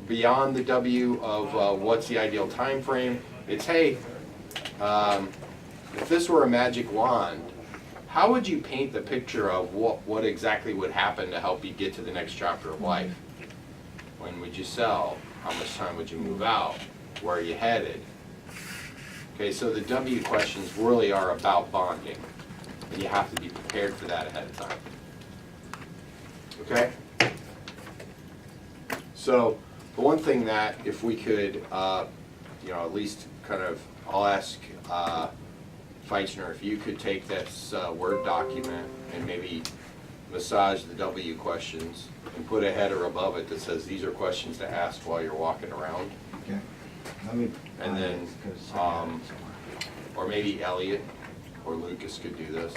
beyond the W of what's the ideal time frame. It's, hey, if this were a magic wand, how would you paint the picture of what exactly would happen to help you get to the next chapter of life? When would you sell? How much time would you move out? Where are you headed? Okay, so the W questions really are about bonding, and you have to be prepared for that ahead of time. Okay? So the one thing that if we could, at least kind of, I'll ask Feichner if you could take this Word document and maybe massage the W questions and put a header above it that says these are questions to ask while you're walking around. Okay. Let me. And then, or maybe Elliot or Lucas could do this.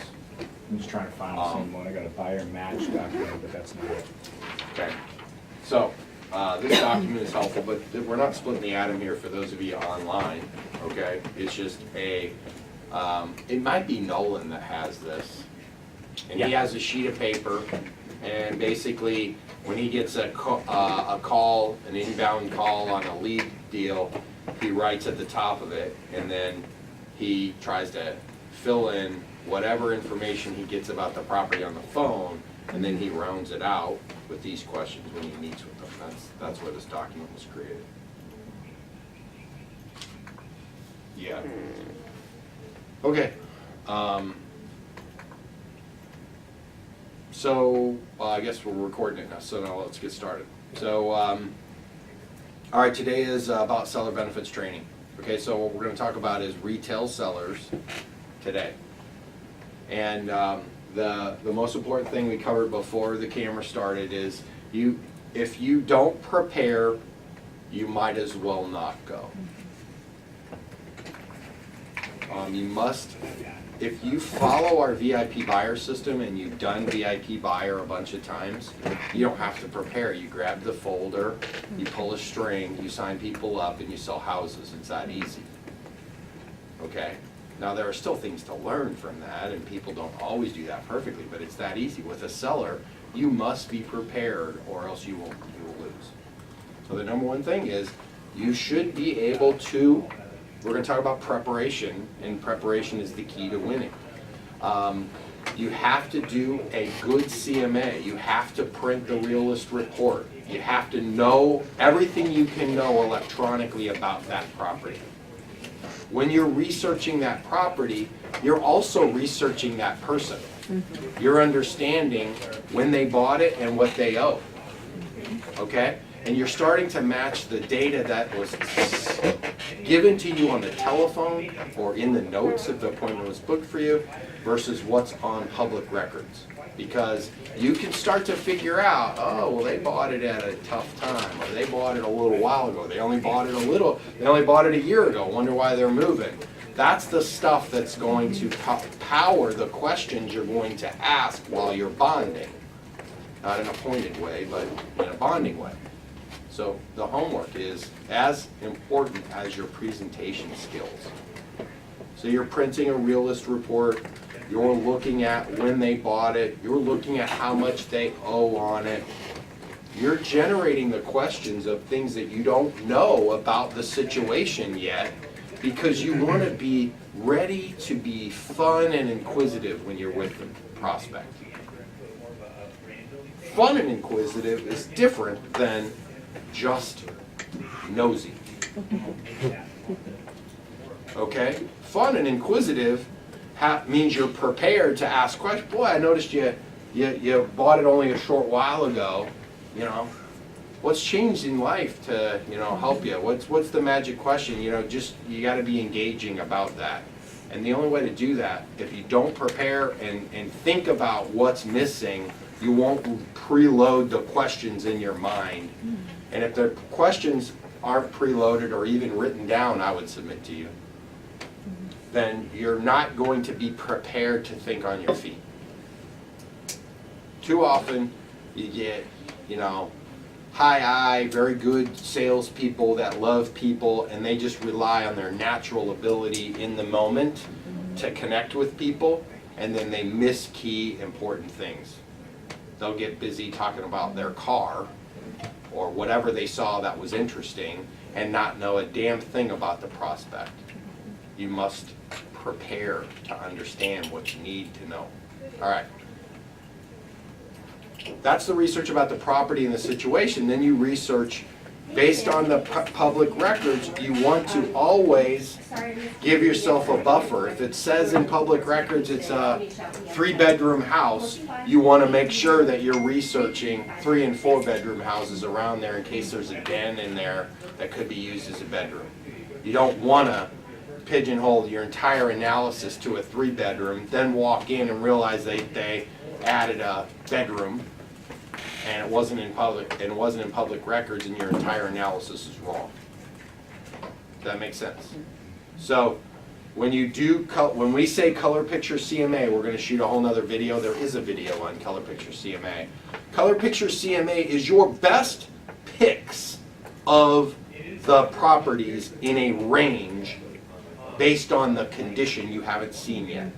I'm just trying to find the same one. I got a buyer match document, but that's not it. Okay. So, this document is helpful, but we're not splitting the atom here for those of you online, okay? It's just a, it might be Nolan that has this. And he has a sheet of paper, and basically, when he gets a call, an inbound call on a lead deal, he writes at the top of it, and then he tries to fill in whatever information he gets about the property on the phone, and then he rounds it out with these questions when he meets with them. That's where this document was created. Yeah. Okay. So I guess we're recording it now, so now let's get started. So, all right, today is about seller benefits training. Okay, so what we're going to talk about is retail sellers today. And the most important thing we covered before the camera started is if you don't prepare, you might as well not go. You must, if you follow our VIP buyer system and you've done VIP buyer a bunch of times, you don't have to prepare. You grab the folder, you pull a string, you sign people up, and you sell houses. It's that easy. Okay? Now there are still things to learn from that, and people don't always do that perfectly, but it's that easy. With a seller, you must be prepared or else you will lose. So the number one thing is you should be able to, we're going to talk about preparation, and preparation is the key to winning. You have to do a good CMA. You have to print the realist report. You have to know everything you can know electronically about that property. When you're researching that property, you're also researching that person. You're understanding when they bought it and what they owe. Okay? And you're starting to match the data that was given to you on the telephone or in the notes if the appointment was booked for you versus what's on public records. Because you can start to figure out, oh, well, they bought it at a tough time, or they bought it a little while ago. They only bought it a year ago. Wonder why they're moving. That's the stuff that's going to power the questions you're going to ask while you're bonding. Not in a pointed way, but in a bonding way. So the homework is as important as your presentation skills. So you're printing a realist report, you're looking at when they bought it, you're looking at how much they owe on it. You're generating the questions of things that you don't know about the situation yet because you want to be ready to be fun and inquisitive when you're with the prospect. Fun and inquisitive is different than just nosy. Okay? Fun and inquisitive means you're prepared to ask questions. Boy, I noticed you bought it only a short while ago. You know, what's changed in life to help you? What's the magic question? You got to be engaging about that. And the only way to do that, if you don't prepare and think about what's missing, you won't preload the questions in your mind. And if the questions aren't preloaded or even written down, I would submit to you, then you're not going to be prepared to think on your feet. Too often, you get, high-eye, very good salespeople that love people, and they just rely on their natural ability in the moment to connect with people, and then they miss key important things. They'll get busy talking about their car or whatever they saw that was interesting and not know a damn thing about the prospect. You must prepare to understand what you need to know. All right. That's the research about the property and the situation. Then you research based on the public records. You want to always give yourself a buffer. If it says in public records it's a 3-bedroom house, you want to make sure that you're researching 3- and 4-bedroom houses around there in case there's a den in there that could be used as a bedroom. You don't want to pigeonhole your entire analysis to a 3-bedroom, then walk in and realize they added a bedroom and it wasn't in public records, and your entire analysis is wrong. Does that make sense? So when we say color picture CMA, we're going to shoot a whole nother video. There is a video on color picture CMA. Color picture CMA is your best picks of the properties in a range based on the condition you haven't seen yet.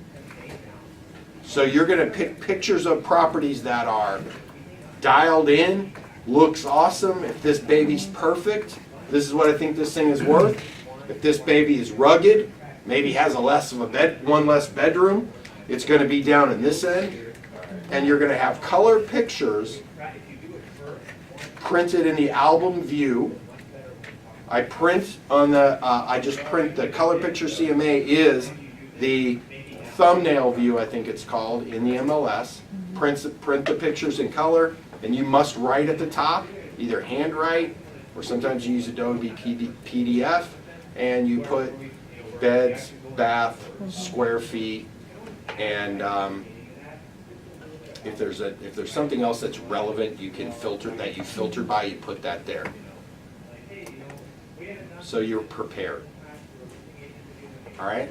So you're going to pick pictures of properties that are dialed in, looks awesome. If this baby's perfect, this is what I think this thing is worth. If this baby is rugged, maybe has one less bedroom, it's going to be down in this end. And you're going to have color pictures printed in the album view. I just print the color picture CMA is the thumbnail view, I think it's called, in the MLS. Print the pictures in color, and you must write at the top, either handwrite, or sometimes you use Adobe PDF, and you put beds, bath, square feet, and if there's something else that's relevant you filter by, you put that there. So you're prepared. All right?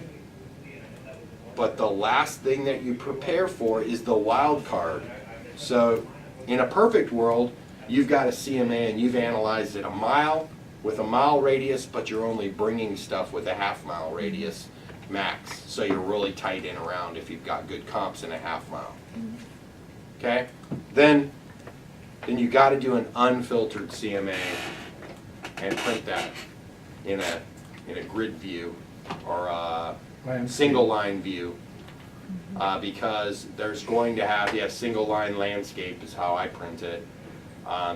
But the last thing that you prepare for is the wild card. So in a perfect world, you've got a CMA and you've analyzed it a mile with a mile radius, but you're only bringing stuff with a half-mile radius max. So you're really tight in around if you've got good comps in a half mile. Okay? Then you got to do an unfiltered CMA and print that in a grid view or a single line view, because there's going to have, single line landscape is how I print it,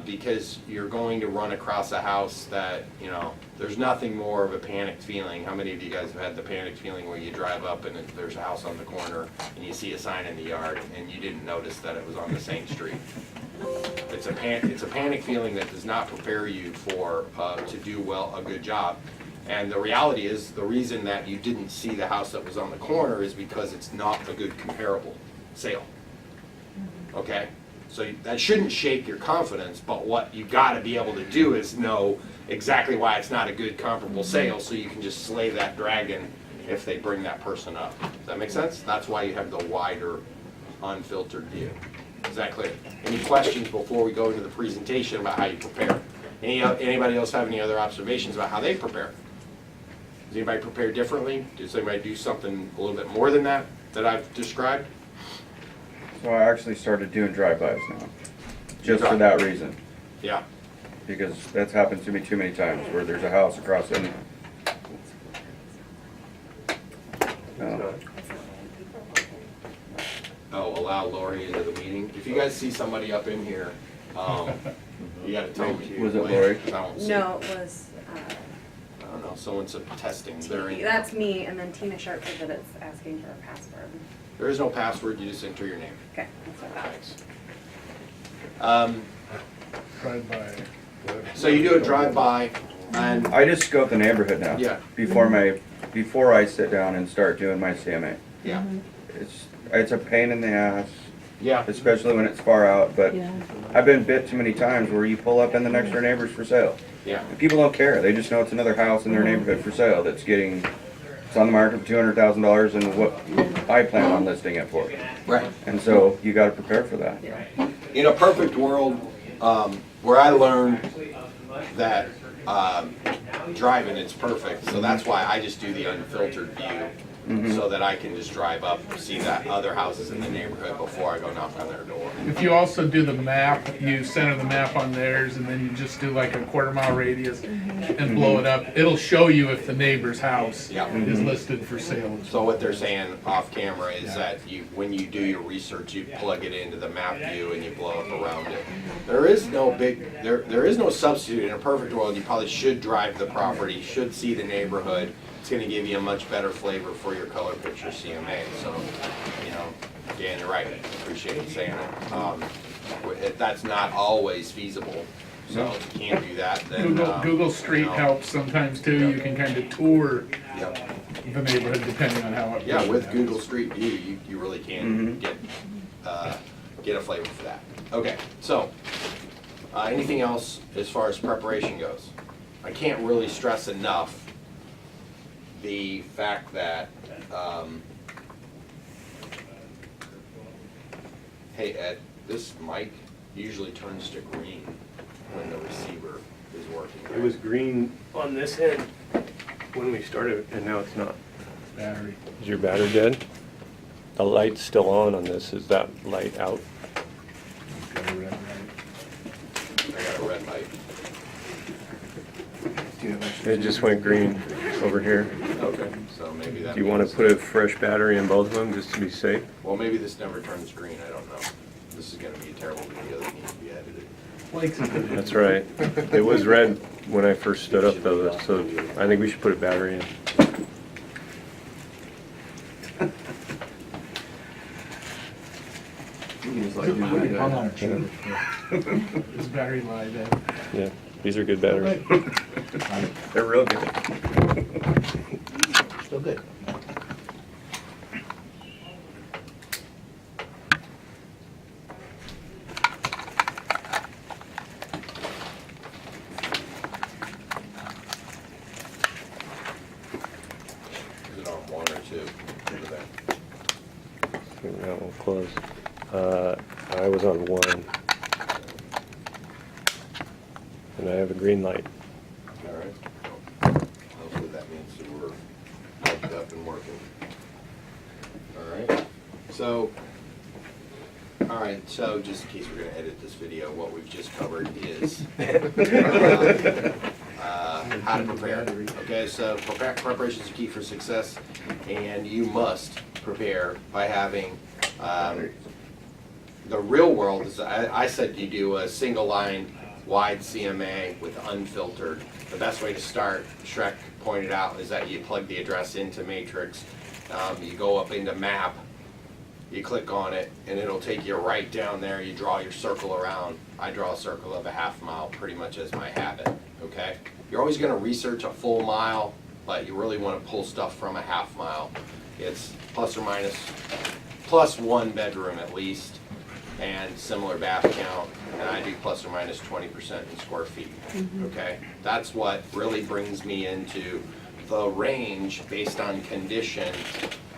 because you're going to run across a house that, there's nothing more of a panicked feeling. How many of you guys have had the panicked feeling where you drive up and there's a house on the corner and you see a sign in the yard and you didn't notice that it was on the same street? It's a panic feeling that does not prepare you to do a good job. And the reality is, the reason that you didn't see the house that was on the corner is because it's not a good comparable sale. Okay? So that shouldn't shake your confidence, but what you got to be able to do is know exactly why it's not a good comparable sale, so you can just slay that dragon if they bring that person up. Does that make sense? That's why you have the wider, unfiltered view. Is that clear? Any questions before we go into the presentation about how you prepare? Anybody else have any other observations about how they prepare? Does anybody prepare differently? Does anybody do something a little bit more than that I've described? So I actually started doing drive-bys now, just for that reason. Yeah. Because that's happened to me too many times, where there's a house across and allow Lori into the meeting. If you guys see somebody up in here, you gotta tell me. Was it Lori? I don't see. No, it was, I don't know, someone's testing. that's me, and then Tina Sharp said that it's asking for a password. There is no password, you just enter your name. Okay, that's what I thought. Thanks. Drive-by. So you do a drive-by, and I just scope the neighborhood now. Yeah. Before I sit down and start doing my CMA. yeah, It's a pain in the ass, yeah, especially when it's far out, but I've been bit too many times where you pull up in the next door neighbor's for sale. yeah. And people don't care, they just know it's another house in their neighborhood for sale it's on the market for $200,000 and what I plan on listing it for. Right. And so you gotta prepare for that. In a perfect world, where I learned that driving it's perfect, so that's why I just do the unfiltered view. so that I can just drive up, see that other houses in the neighborhood before I go knock on their door. If you also do the map, you center the map on theirs, and then you just do like a quarter-mile radius and blow it up, it'll show you if the neighbor's house Yeah. is listed for sale. So what they're saying off camera is that when you do your research, you plug it into the map view and you blow up around it. There is no substitute. In a perfect world, you probably should drive the property, should see the neighborhood. It's gonna give you a much better flavor for your color picture CMA. So, Dan, you're right. Appreciate you saying it. That's not always feasible. So if you can't do that, then. Google Street helps sometimes too. You can kind of tour Yep. the neighborhood depending on how it. Yeah, with Google Street View, you really can get a flavor for that. Okay, so, anything else as far as preparation goes? I can't really stress enough the fact that, hey Ed, this mic usually turns to green when the receiver is working, right? It was green on this end when we started, and now it's not. Battery. Is your battery dead? The light's still on this. Is that light out? I got a red light. It just went green over here. Okay, so maybe that Do you want means- to put a fresh battery in both of them just to be safe? Well, maybe this never turns green, I don't know. This is gonna be a terrible video that needs to be edited. That's right. It was red when I first stood up though, so I think we should put a battery in. I'm on a chair. Is battery live at? Yeah, these are good batteries. They're real good. Still good. Is it on one or two? Over there. That one close. I was on one. And I have a green light. All right. Hopefully that means that we're hooked up and working. All right. So, just in case we're gonna edit this video, what we've just covered is how to prepare. Okay, so preparation is the key for success, and you must prepare by having the real world is, I said you do a single line wide CMA with unfiltered. The best way to start, Shrek pointed out, is that you plug the address into Matrix. You go up into map, you click on it, and it'll take you right down there. You draw your circle around. I draw a circle of a half mile pretty much as my habit, okay? You're always gonna research a full mile, but you really wanna pull stuff from a half mile. It's plus or minus, plus one bedroom at least, and similar bath count, and I do plus or minus 20% in square feet, okay? That's what really brings me into the range based on condition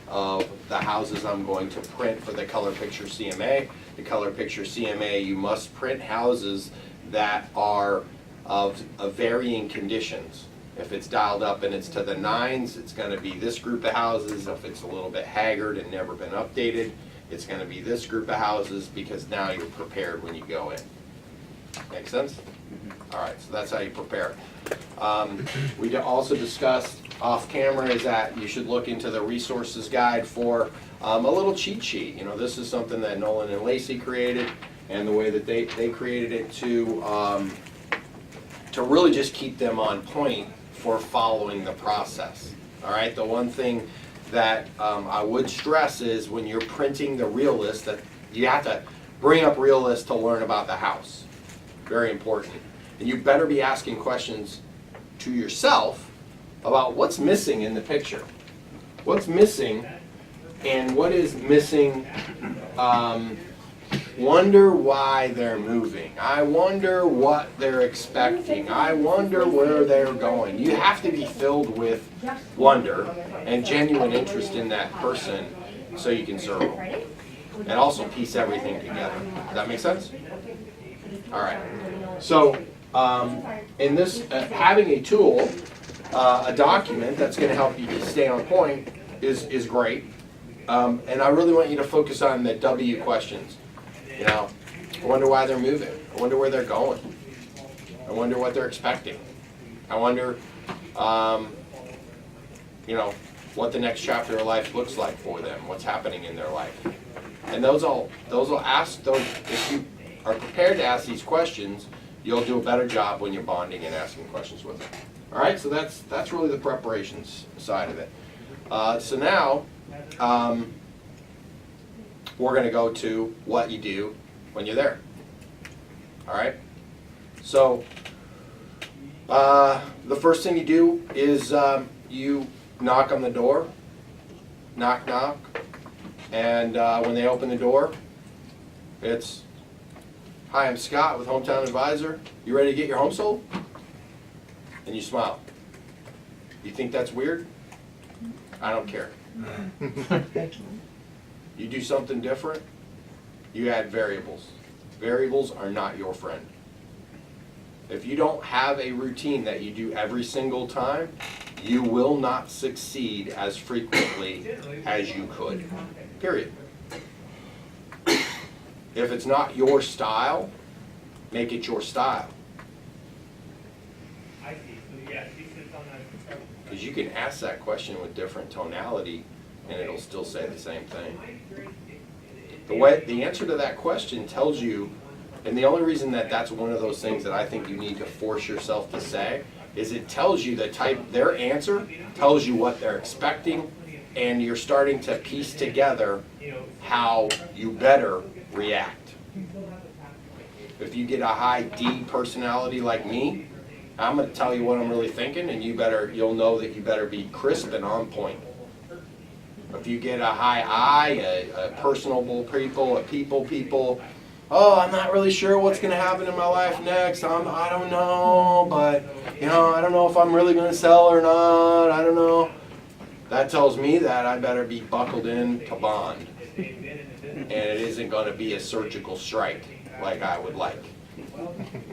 of the houses I'm going to print for the color picture CMA. The color picture CMA, you must print houses that are of varying conditions. If it's dialed up and it's to the nines, it's gonna be this group of houses. If it's a little bit haggard and never been updated, it's gonna be this group of houses, because now you're prepared when you go in. Make sense? All right, so that's how you prepare. We also discussed off camera is that you should look into the resources guide for a little cheat sheet. You know, this is something that Nolan and Lacey created, and the way that they created it to really just keep them on point for following the process. All right, the one thing that I would stress is when you're printing the real list, that you have to bring up real list to learn about the house. Very important. And you better be asking questions to yourself about what's missing in the picture. What's missing, and what is missing, wonder why they're moving. I wonder what they're expecting. I wonder where they're going. You have to be filled with wonder and genuine interest in that person so you can serve them. And also piece everything together. Does that make sense? All right. So, in this, having a tool, a document that's going to help you stay on point, is great. And I really want you to focus on the W questions. You know, I wonder why they're moving. I wonder where they're going. I wonder what they're expecting. I wonder, you know, what the next chapter of life looks like for them, what's happening in their life. And those will ask those, if you are prepared to ask these questions, you'll do a better job when you're bonding and asking questions with them. All right, so that's really the preparations side of it. So now, we're going to go to what you do when you're there. All right? So, the first thing you do is you knock on the door. Knock, knock. And when they open the door, it's, "Hi, I'm Scott with Hometown Advisor. You ready to get your home sold?" And you smile. You think that's weird? I don't care. You do something different, you add variables. Variables are not your friend. If you don't have a routine that you do every single time, you will not succeed as frequently as you could. Period. If it's not your style, make it your style. Because you can ask that question with different tonality and it'll still say the same thing. The answer to that question tells you, and the only reason that that's one of those things that I think you need to force yourself to say, is it tells you their answer tells you what they're expecting, and you're starting to piece together how you better react. If you get a high D personality like me, I'm going to tell you what I'm really thinking, and you'll know that you better be crisp and on point. If you get a high I, a personable people, a people, "Oh, I'm not really sure what's going to happen in my life next. I don't know, but I don't know if I'm really going to sell or not. I don't know." That tells me that I better be buckled in to bond, and it isn't going to be a surgical strike like I would like.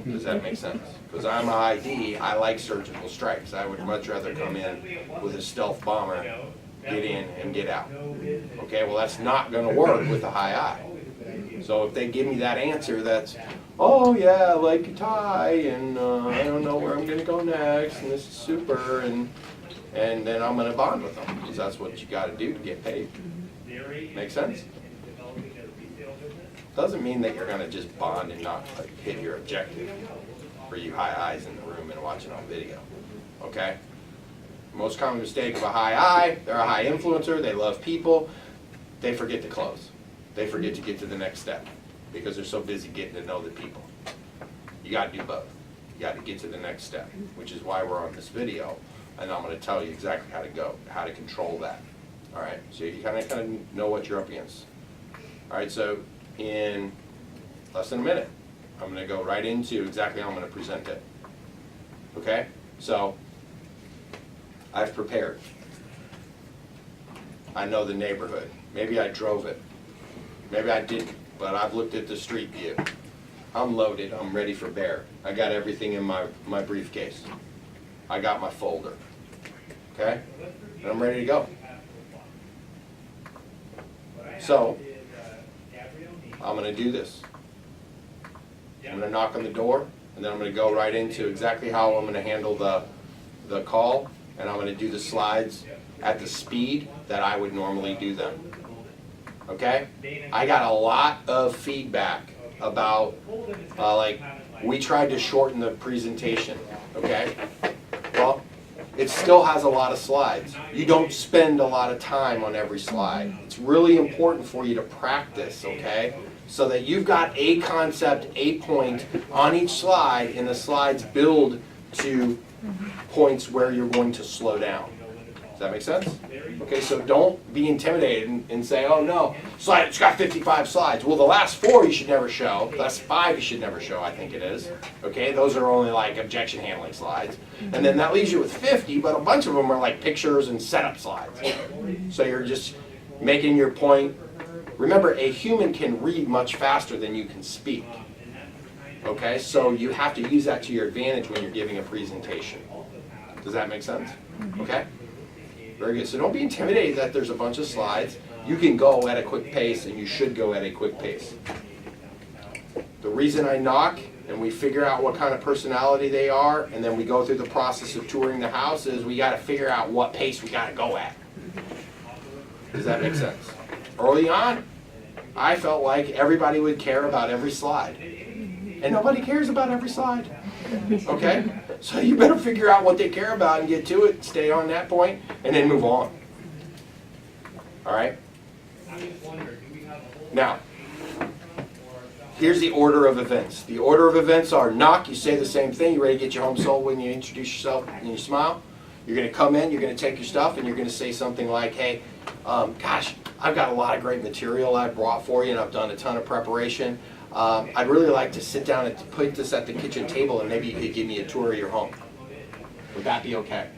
Does that make sense? Because I'm a high D, I like surgical strikes. I would much rather come in with a stealth bomber, get in and get out. Okay, well that's not going to work with a high I. So if they give me that answer that's, "Oh yeah, I like a tie, and I don't know where I'm going to go next, and this is super," and then I'm going to bond with them, because that's what you got to do to get paid. Make sense? Doesn't mean that you're going to just bond and not hit your objective for you high eyes in the room and watching on video. Okay? Most common mistake of a high I, they're a high influencer, they love people, they forget to close. They forget to get to the next step because they're so busy getting to know the people. You got to do both. You got to get to the next step, which is why we're on this video, and I'm going to tell you exactly how to control that. All right, so you kind of know what you're up against. All right, so in less than a minute, I'm going to go right into exactly how I'm going to present it. Okay, so I've prepared. I know the neighborhood. Maybe I drove it. Maybe I didn't, but I've looked at the street view. I'm loaded. I'm ready for bear. I got everything in my briefcase. I got my folder. Okay? And I'm ready to go. So, I'm going to do this. I'm going to knock on the door, and then I'm going to go right into exactly how I'm going to handle the call, and I'm going to do the slides at the speed that I would normally do them. Okay? I got a lot of feedback about, we tried to shorten the presentation. Okay? Well, it still has a lot of slides. You don't spend a lot of time on every slide. It's really important for you to practice, okay? So that you've got a concept, a point on each slide, and the slides build to points where you're going to slow down. Does that make sense? Okay, so don't be intimidated and say, "Oh no, it's got 55 slides." Well, the last 4 you should never show. The last 5 you should never show, I think it is. Okay, those are only like objection handling slides. And then that leaves you with 50, but a bunch of them are like pictures and setup slides. So you're just making your point. Remember, a human can read much faster than you can speak. Okay, so you have to use that to your advantage when you're giving a presentation. Does that make sense? Okay? Very good. So don't be intimidated that there's a bunch of slides. You can go at a quick pace, and you should go at a quick pace. The reason I knock and we figure out what kind of personality they are, and then we go through the process of touring the house, is we got to figure out what pace we got to go at. Does that make sense? Early on, I felt like everybody would care about every slide. And nobody cares about every slide. Okay? So you better figure out what they care about and get to it, stay on that point, and then move on. All right? Now, here's the order of events. The order of events are knock, you say the same thing, you ready to get your home sold when you introduce yourself and you smile. You're going to come in, you're going to take your stuff, and you're going to say something like, hey, gosh, I've got a lot of great material I brought for you, and I've done a ton of preparation. I'd really like to sit down and put this at the kitchen table, and maybe you could give me a tour of your home. Would that be okay?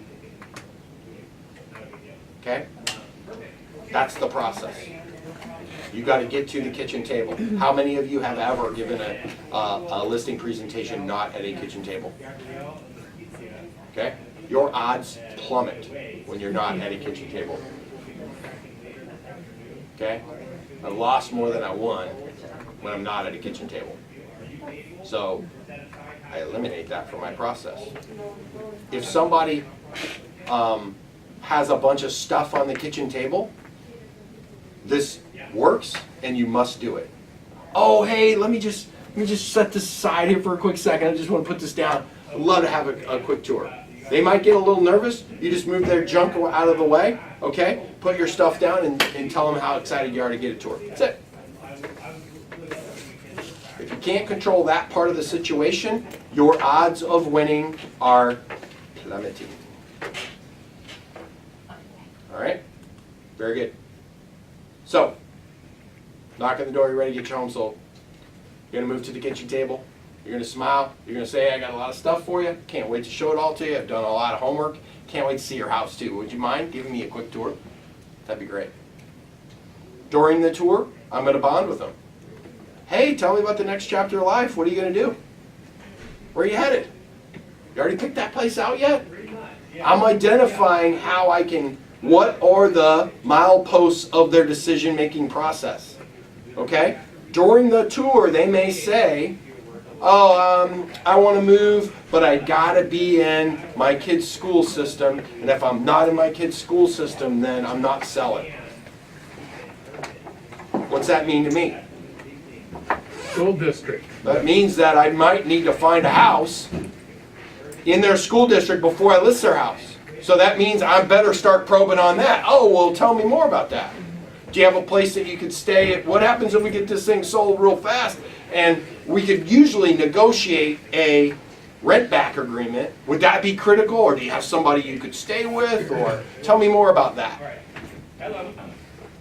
Okay? That's the process. You got to get to the kitchen table. How many of you have ever given a listing presentation not at a kitchen table? Okay? Your odds plummet when you're not at a kitchen table. Okay? I lost more than I won when I'm not at a kitchen table. So I eliminate that from my process. If somebody has a bunch of stuff on the kitchen table, this works and you must do it. Oh, hey, let me just set this aside here for a quick second. I just want to put this down. I'd love to have a quick tour. They might get a little nervous. You just move their junk out of the way, okay? Put your stuff down and tell them how excited you are to get a tour. That's it. If you can't control that part of the situation, your odds of winning are plummeting. All right? Very good. So, knock on the door, you're ready to get your home sold. You're going to move to the kitchen table. You're going to smile. You're going to say, I got a lot of stuff for you. Can't wait to show it all to you. I've done a lot of homework. Can't wait to see your house too. Would you mind giving me a quick tour? That'd be great. During the tour, I'm going to bond with them. Hey, tell me about the next chapter of life. What are you going to do? Where are you headed? You already picked that place out yet? I'm identifying how I can, what are the mileposts of their decision-making process. Okay? During the tour, they may say, oh, I want to move, but I got to be in my kid's school system, and if I'm not in my kid's school system, then I'm not selling. What's that mean to me? School district. That means that I might need to find a house in their school district before I list their house. So that means I better start probing on that. Oh, well, tell me more about that. Do you have a place that you could stay at? What happens if we get this thing sold real fast? And we could usually negotiate a rent back agreement. Would that be critical? Or do you have somebody you could stay with? Or tell me more about that.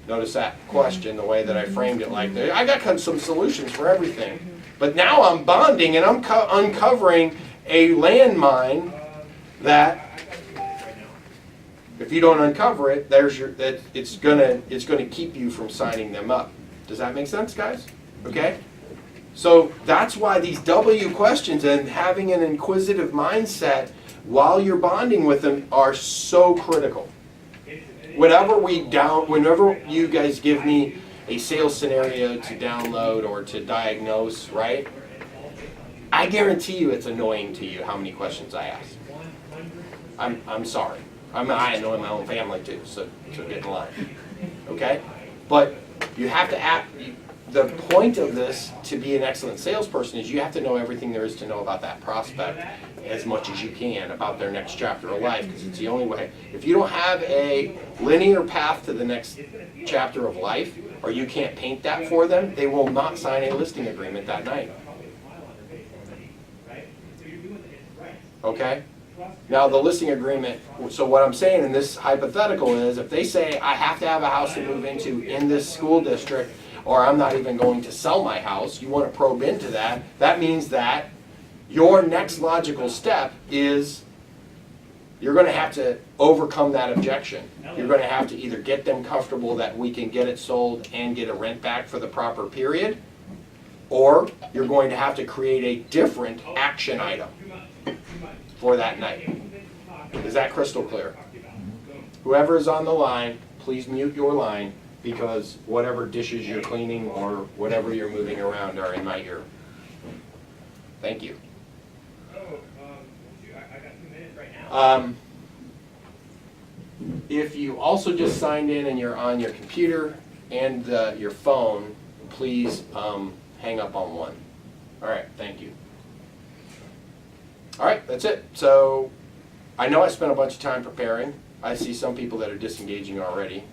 Notice that question, the way that I framed it like that. I got some solutions for everything. But now I'm bonding and I'm uncovering a landmine that if you don't uncover it, it's gonna keep you from signing them up. Does that make sense, guys? Okay? So that's why these W questions and having an inquisitive mindset while you're bonding with them are so critical. Whenever you guys give me a sales scenario to download or to diagnose, right? I guarantee you it's annoying to you how many questions I ask. I'm sorry. I annoy my own family too, so get in line. Okay? But you have to act. The point of this to be an excellent salesperson is you have to know everything there is to know about that prospect as much as you can about their next chapter of life, because it's the only way. If you don't have a linear path to the next chapter of life, or you can't paint that for them, they will not sign a listing agreement that night. Okay? Now the listing agreement, so what I'm saying in this hypothetical is if they say I have to have a house to move into in this school district, or I'm not even going to sell my house, you want to probe into that, that means that your next logical step is you're going to have to overcome that objection. You're going to have to either get them comfortable that we can get it sold and get a rent back for the proper period, or you're going to have to create a different action item for that night. Is that crystal clear? Whoever is on the line, please mute your line because whatever dishes you're cleaning or whatever you're moving around are in my ear. Thank you. If you also just signed in and you're on your computer and your phone, please hang up on one. All right, thank you. All right, that's it. So I know I spent a bunch of time preparing. I see some people that are disengaging already.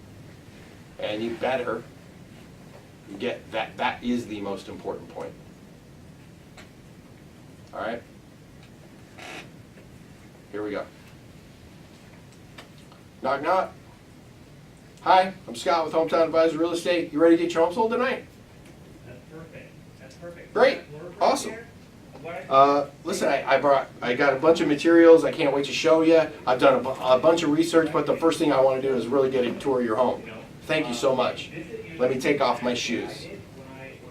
And you better get that. That is the most important point. All right? Here we go. Knock, knock. Hi, I'm Scott with Hometown Advisor Real Estate. You ready to get your home sold tonight? That's perfect. That's perfect. Great. Awesome. Listen, I got a bunch of materials. I can't wait to show you. I've done a bunch of research, but the first thing I want to do is really get a tour of your home. Thank you so much. Let me take off my shoes.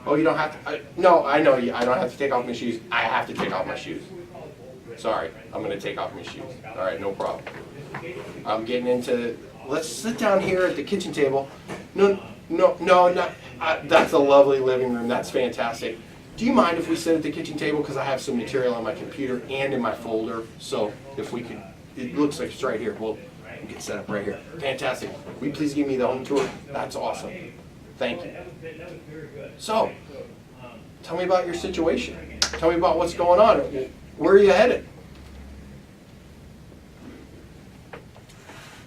Oh, you don't have to? No, I know you. I don't have to take off my shoes. I have to take off my shoes. Sorry, I'm going to take off my shoes. All right, no problem. I'm getting into, let's sit down here at the kitchen table. No, not, that's a lovely living room. That's fantastic. Do you mind if we sit at the kitchen table? Because I have some material on my computer and in my folder. So if we could, it looks like it's right here. We'll get set up right here. Fantastic. Will you please give me the home tour? That's awesome. Thank you. So, tell me about your situation. Tell me about what's going on. Where are you headed?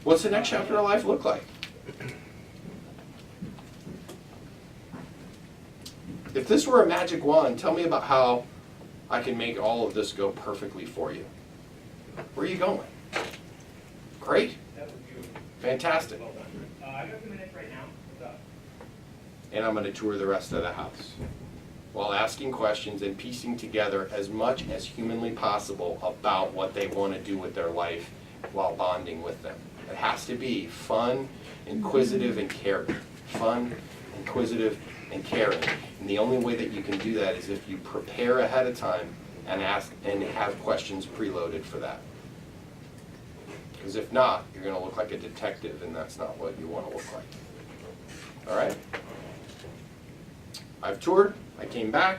What's the next chapter of life look like? If this were a magic wand, tell me about how I can make all of this go perfectly for you. Where are you going? Great. Fantastic. I got 2 minutes right now. What's up? And I'm going to tour the rest of the house while asking questions and piecing together as much as humanly possible about what they want to do with their life while bonding with them. It has to be fun, inquisitive, and caring. Fun, inquisitive, and caring. And the only way that you can do that is if you prepare ahead of time and ask and have questions preloaded for that. Because if not, you're going to look like a detective, and that's not what you want to look like. All right? I've toured. I came back.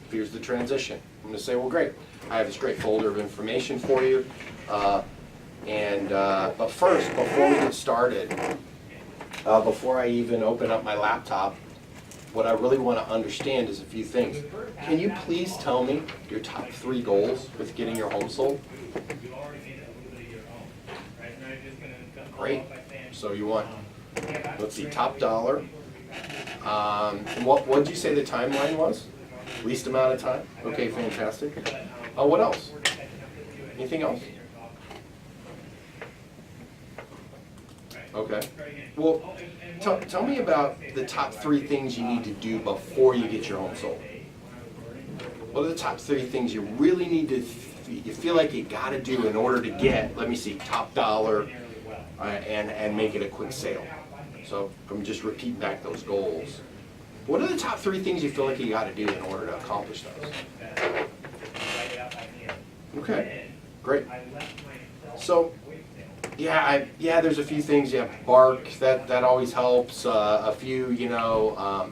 Here's the transition. I'm going to say, well, great. I have this great folder of information for you. But first, before we get started, before I even open up my laptop, what I really want to understand is a few things. Can you please tell me your top 3 goals with getting your home sold? Great. So you want, let's see, top dollar. What did you say the timeline was? Least amount of time? Okay, fantastic. What else? Anything else? Okay. Well, tell me about the top 3 things you need to do before you get your home sold. What are the top 3 things you really need to, you feel like you got to do in order to get, let me see, top dollar and make it a quick sale? So I'm just repeating back those goals. What are the top 3 things you feel like you got to do in order to accomplish those? Okay, great. So, yeah, there's a few things. Yeah, bark, that always helps. A few,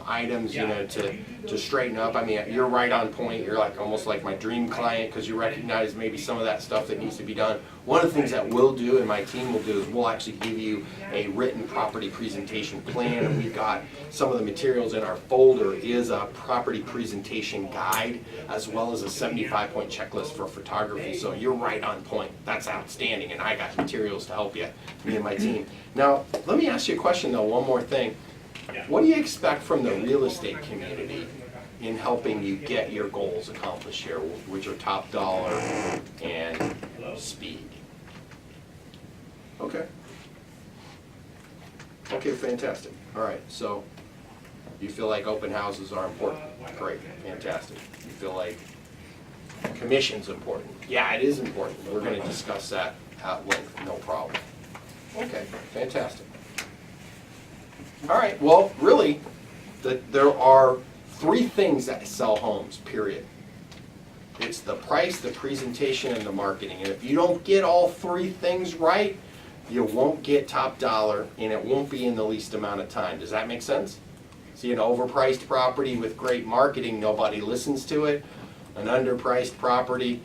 items, to straighten up. I mean, you're right on point. You're like almost like my dream client because you recognize maybe some of that stuff that needs to be done. One of the things that we'll do and my team will do is we'll actually give you a written property presentation plan, and we've got some of the materials in our folder is a property presentation guide as well as a 75-point checklist for photography. So you're right on point. That's outstanding, and I got materials to help you, me and my team. Now, let me ask you a question though, one more thing. What do you expect from the real estate community in helping you get your goals accomplished here, which are top dollar and speed? Okay. Okay, fantastic. All right, so you feel like open houses are important. Great, fantastic. You feel like commission's important. Yeah, it is important. We're going to discuss that at length, no problem. Okay, fantastic. All right, well, really, there are 3 things that sell homes, period. It's the price, the presentation, and the marketing. And if you don't get all 3 things right, you won't get top dollar, and it won't be in the least amount of time. Does that make sense? See, an overpriced property with great marketing, nobody listens to it. An underpriced property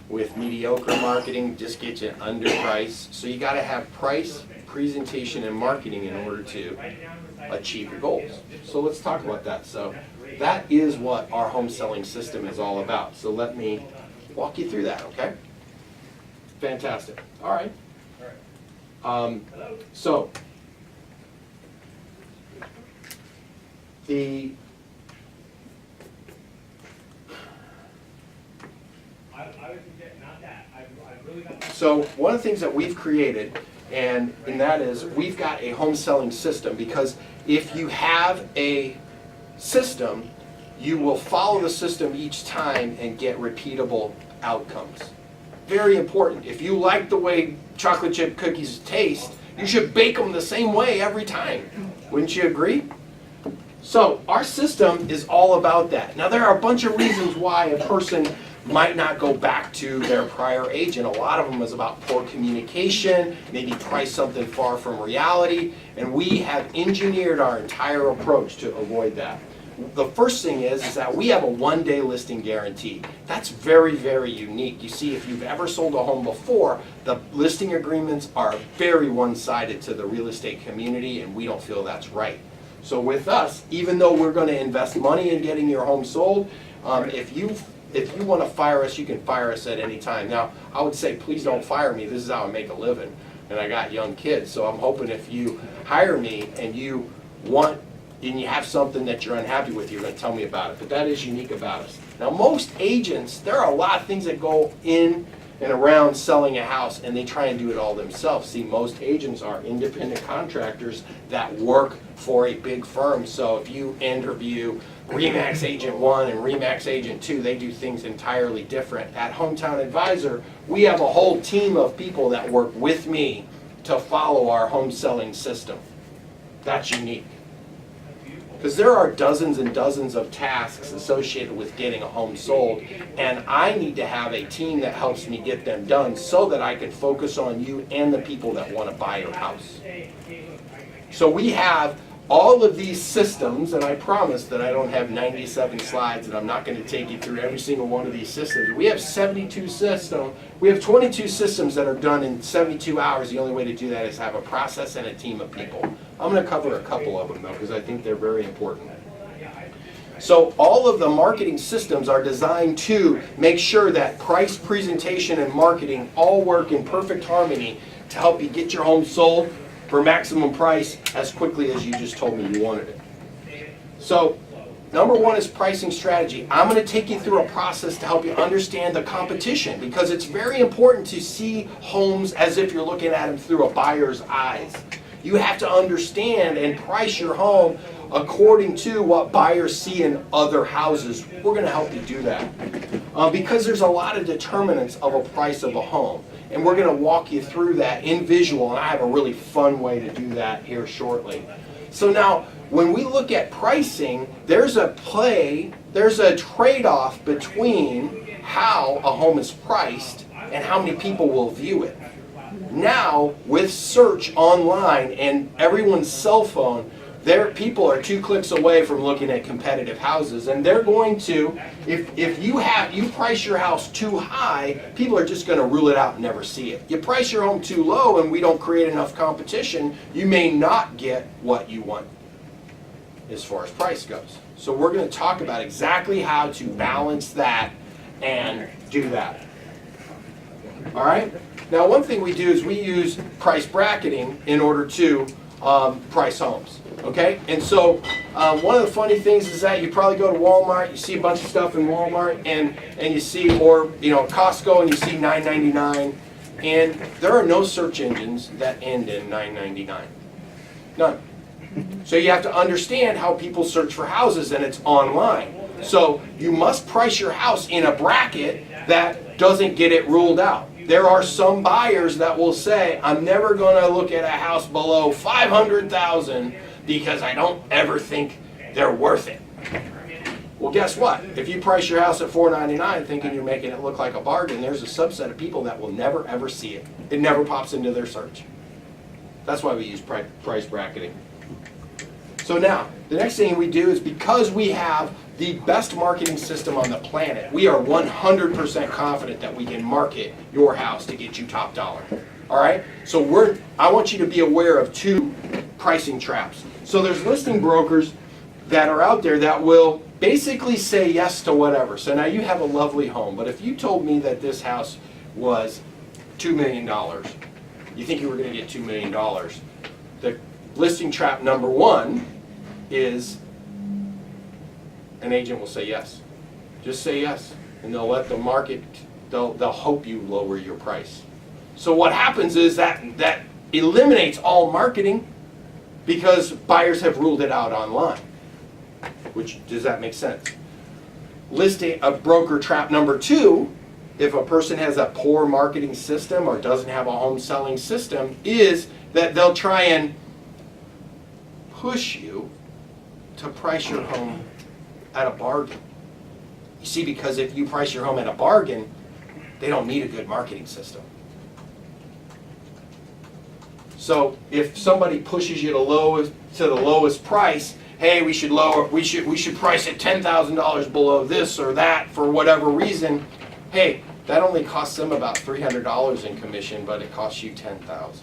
with mediocre marketing just gets you underpriced. So you gotta have price, presentation, and marketing in order to achieve your goals. So let's talk about that. So that is what our home selling system is all about. So let me walk you through that, okay? Fantastic. All right. So the I was getting, not that, I really got. So one of the things that we've created, and that is, we've got a home selling system, because if you have a system, you will follow the system each time and get repeatable outcomes. Very important. If you like the way chocolate chip cookies taste, you should bake them the same way every time. Wouldn't you agree? So our system is all about that. Now there are a bunch of reasons why a person might not go back to their prior agent. A lot of them is about poor communication, maybe price something far from reality, and we have engineered our entire approach to avoid that. The first thing is that we have a one-day listing guarantee. That's very, very unique. You see, if you've ever sold a home before, the listing agreements are very one-sided to the real estate community, and we don't feel that's right. So with us, even though we're going to invest money in getting your home sold, if you want to fire us, you can fire us at any time. Now, I would say, please don't fire me. This is how I make a living, and I got young kids. So I'm hoping if you hire me and you have something that you're unhappy with, you're going to tell me about it. But that is unique about us. Now, most agents, there are a lot of things that go in and around selling a house, and they try and do it all themselves. See, most agents are independent contractors that work for a big firm. So if you interview RE/MAX Agent 1 and RE/MAX Agent 2, they do things entirely different. At Hometown Advisor, we have a whole team of people that work with me to follow our home selling system. That's unique. Because there are dozens and dozens of tasks associated with getting a home sold, and I need to have a team that helps me get them done so that I can focus on you and the people that want to buy your house. So we have all of these systems, and I promise that I don't have 97 slides, and I'm not going to take you through every single one of these systems. We have 72 systems. We have 22 systems that are done in 72 hours. The only way to do that is have a process and a team of people. I'm going to cover a couple of them, though, because I think they're very important. So all of the marketing systems are designed to make sure that price, presentation, and marketing all work in perfect harmony to help you get your home sold for maximum price as quickly as you just told me you wanted it. So number one is pricing strategy. I'm going to take you through a process to help you understand the competition, because it's very important to see homes as if you're looking at them through a buyer's eyes. You have to understand and price your home according to what buyers see in other houses. We're going to help you do that because there's a lot of determinants of a price of a home. And we're going to walk you through that in visual, and I have a really fun way to do that here shortly. So now, when we look at pricing, there's a trade-off between how a home is priced and how many people will view it. Now, with search online and everyone's cell phone, people are 2 clicks away from looking at competitive houses, and they're going to, if you price your house too high, people are just going to rule it out and never see it. You price your home too low and we don't create enough competition, you may not get what you want as far as price goes. So we're going to talk about exactly how to balance that and do that. All right? Now, one thing we do is we use price bracketing in order to price homes. Okay, and so one of the funny things is that you probably go to Walmart, you see a bunch of stuff in Walmart, and you see, or Costco, and you see $9.99, and there are no search engines that end in $9.99. None. So you have to understand how people search for houses, and it's online. So you must price your house in a bracket that doesn't get it ruled out. There are some buyers that will say, I'm never going to look at a house below $500,000 because I don't ever think they're worth it. Well, guess what? If you price your house at $499 thinking you're making it look like a bargain, there's a subset of people that will never ever see it. It never pops into their search. That's why we use price bracketing. So now, the next thing we do is because we have the best marketing system on the planet, we are 100% confident that we can market your house to get you top dollar. All right? So I want you to be aware of two pricing traps. So there's listing brokers that are out there that will basically say yes to whatever. So now you have a lovely home, but if you told me that this house was $2 million, you think you were going to get $2 million. The listing trap number one is an agent will say yes. Just say yes, and they'll let the market, they'll hope you lower your price. So what happens is that eliminates all marketing because buyers have ruled it out online. Which, does that make sense? Listing a broker trap number two, if a person has a poor marketing system or doesn't have a home selling system, is that they'll try and push you to price your home at a bargain. You see, because if you price your home at a bargain, they don't need a good marketing system. So if somebody pushes you to the lowest price, hey, we should price it $10,000 below this or that for whatever reason. Hey, that only costs them about $300 in commission, but it costs you $10,000.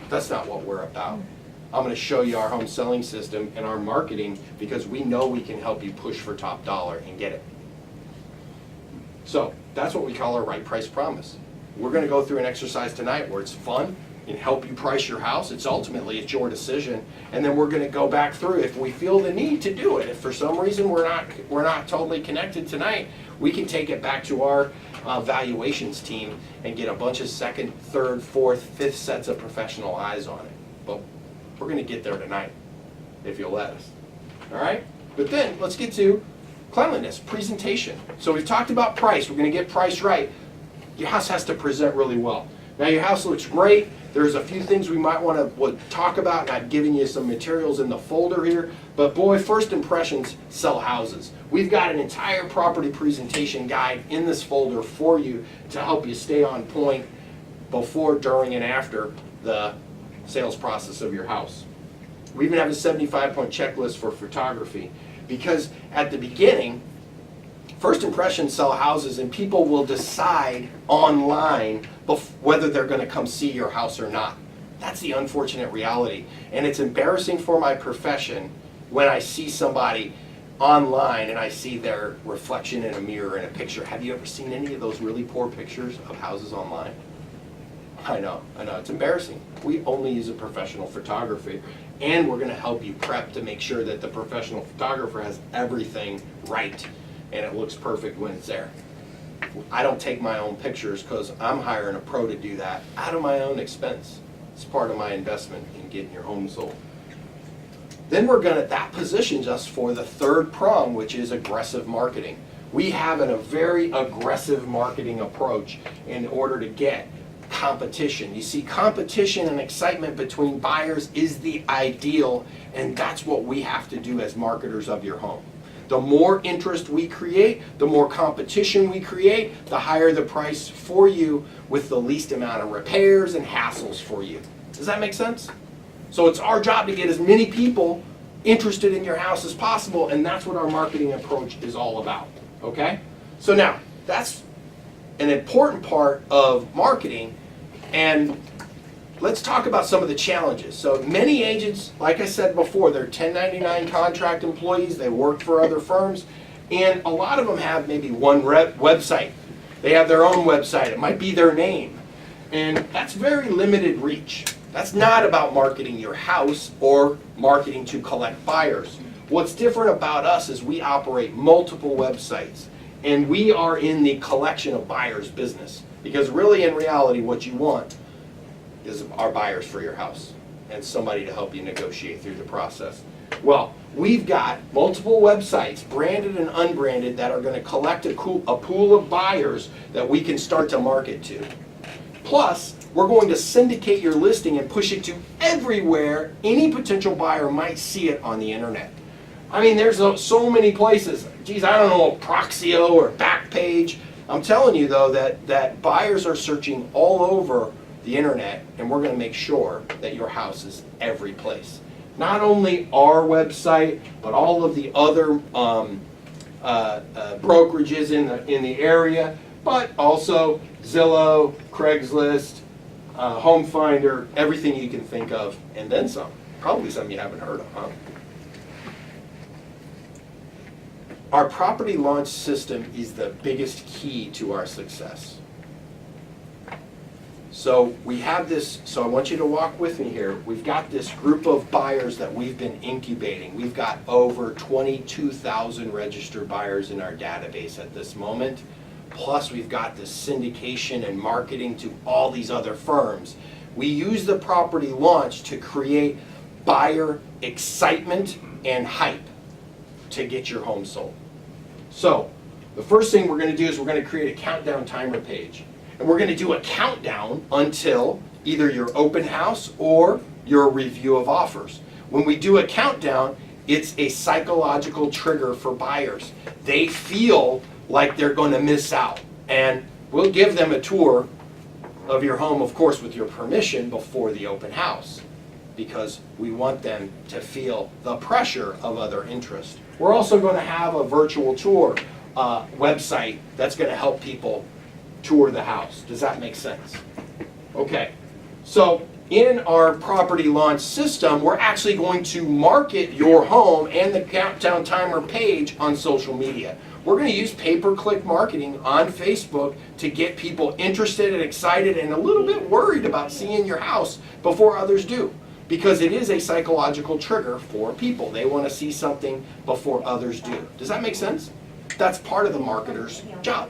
That's not what we're about. I'm going to show you our home selling system and our marketing because we know we can help you push for top dollar and get it. So that's what we call our right price promise. We're going to go through an exercise tonight where it's fun and help you price your house. It's your decision, and then we're going to go back through if we feel the need to do it. If for some reason we're not totally connected tonight, we can take it back to our valuations team and get a bunch of second, third, fourth, fifth sets of professional eyes on it. But we're going to get there tonight if you'll let us. All right? But then let's get to cleanliness, presentation. So we've talked about price. We're going to get price right. Your house has to present really well. Now your house looks great. There's a few things we might want to talk about, and I've given you some materials in the folder here. But boy, first impressions sell houses. We've got an entire property presentation guide in this folder for you to help you stay on point before, during, and after the sales process of your house. We even have a 75-point checklist for photography because at the beginning, first impressions sell houses, and people will decide online whether they're going to come see your house or not. That's the unfortunate reality. And it's embarrassing for my profession when I see somebody online and I see their reflection in a mirror in a picture. Have you ever seen any of those really poor pictures of houses online? I know, it's embarrassing. We only use a professional photographer, and we're going to help you prep to make sure that the professional photographer has everything right and it looks perfect when it's there. I don't take my own pictures because I'm hiring a pro to do that out of my own expense. It's part of my investment in getting your home sold. Then that positions us for the third prong, which is aggressive marketing. We have a very aggressive marketing approach in order to get competition. You see, competition and excitement between buyers is the ideal, and that's what we have to do as marketers of your home. The more interest we create, the more competition we create, the higher the price for you with the least amount of repairs and hassles for you. Does that make sense? So it's our job to get as many people interested in your house as possible, and that's what our marketing approach is all about. Okay? So now, that's an important part of marketing, and let's talk about some of the challenges. So many agents, like I said before, they're 1099 contract employees, they work for other firms, and a lot of them have maybe one website. They have their own website, it might be their name, and that's very limited reach. That's not about marketing your house or marketing to collect buyers. What's different about us is we operate multiple websites, and we are in the collection of buyers business. Because really, in reality, what you want is our buyers for your house and somebody to help you negotiate through the process. Well, we've got multiple websites, branded and unbranded, that are going to collect a pool of buyers that we can start to market to. Plus, we're going to syndicate your listing and push it to everywhere any potential buyer might see it on the internet. I mean, there's so many places. Geez, I don't know, Proxio or Backpage. I'm telling you, though, that buyers are searching all over the internet, and we're gonna make sure that your house is every place. Not only our website, but all of the other brokerages in the area, but also Zillow, Craigslist, Home Finder, everything you can think of, and then some. Probably some you haven't heard of, huh? Our property launch system is the biggest key to our success. So we have this, so I want you to walk with me here. We've got this group of buyers that we've been incubating. We've got over 22,000 registered buyers in our database at this moment. Plus we've got this syndication and marketing to all these other firms. We use the property launch to create buyer excitement and hype to get your home sold. So the first thing we're going to do is we're going to create a countdown timer page. And we're going to do a countdown until either your open house or your review of offers. When we do a countdown, it's a psychological trigger for buyers. They feel like they're going to miss out. And we'll give them a tour of your home, of course, with your permission before the open house, because we want them to feel the pressure of other interest. We're also going to have a virtual tour website that's going to help people tour the house. Does that make sense? Okay, so in our property launch system, we're actually going to market your home and the countdown timer page on social media. We're going to use pay-per-click marketing on Facebook to get people interested and excited and a little bit worried about seeing your house before others do, because it is a psychological trigger for people. They want to see something before others do. Does that make sense? That's part of the marketer's job.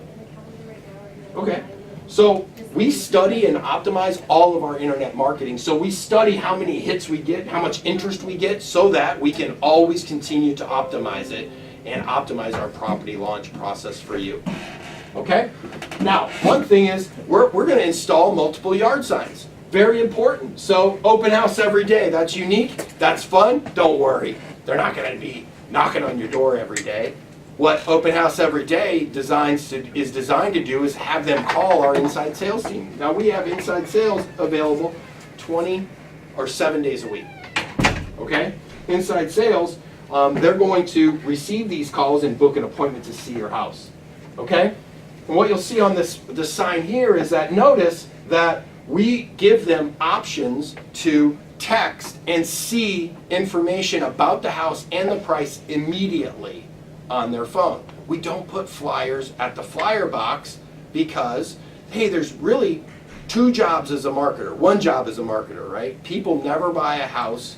Okay, so we study and optimize all of our internet marketing. So we study how many hits we get, how much interest we get, so that we can always continue to optimize it and optimize our property launch process for you. Okay, now one thing is we're going to install multiple yard signs. Very important. So open house every day, that's unique, that's fun, don't worry. They're not going to be knocking on your door every day. What Open House Every Day is designed to do is have them call our inside sales team. Now we have inside sales available 20 or 7 days a week. Okay? Inside sales, they're going to receive these calls and book an appointment to see your house. Okay? And what you'll see on this sign here is that notice that we give them options to text and see information about the house and the price immediately on their phone. We don't put flyers at the flyer box because, hey, there's really two jobs as a marketer. One job as a marketer, right? People never buy a house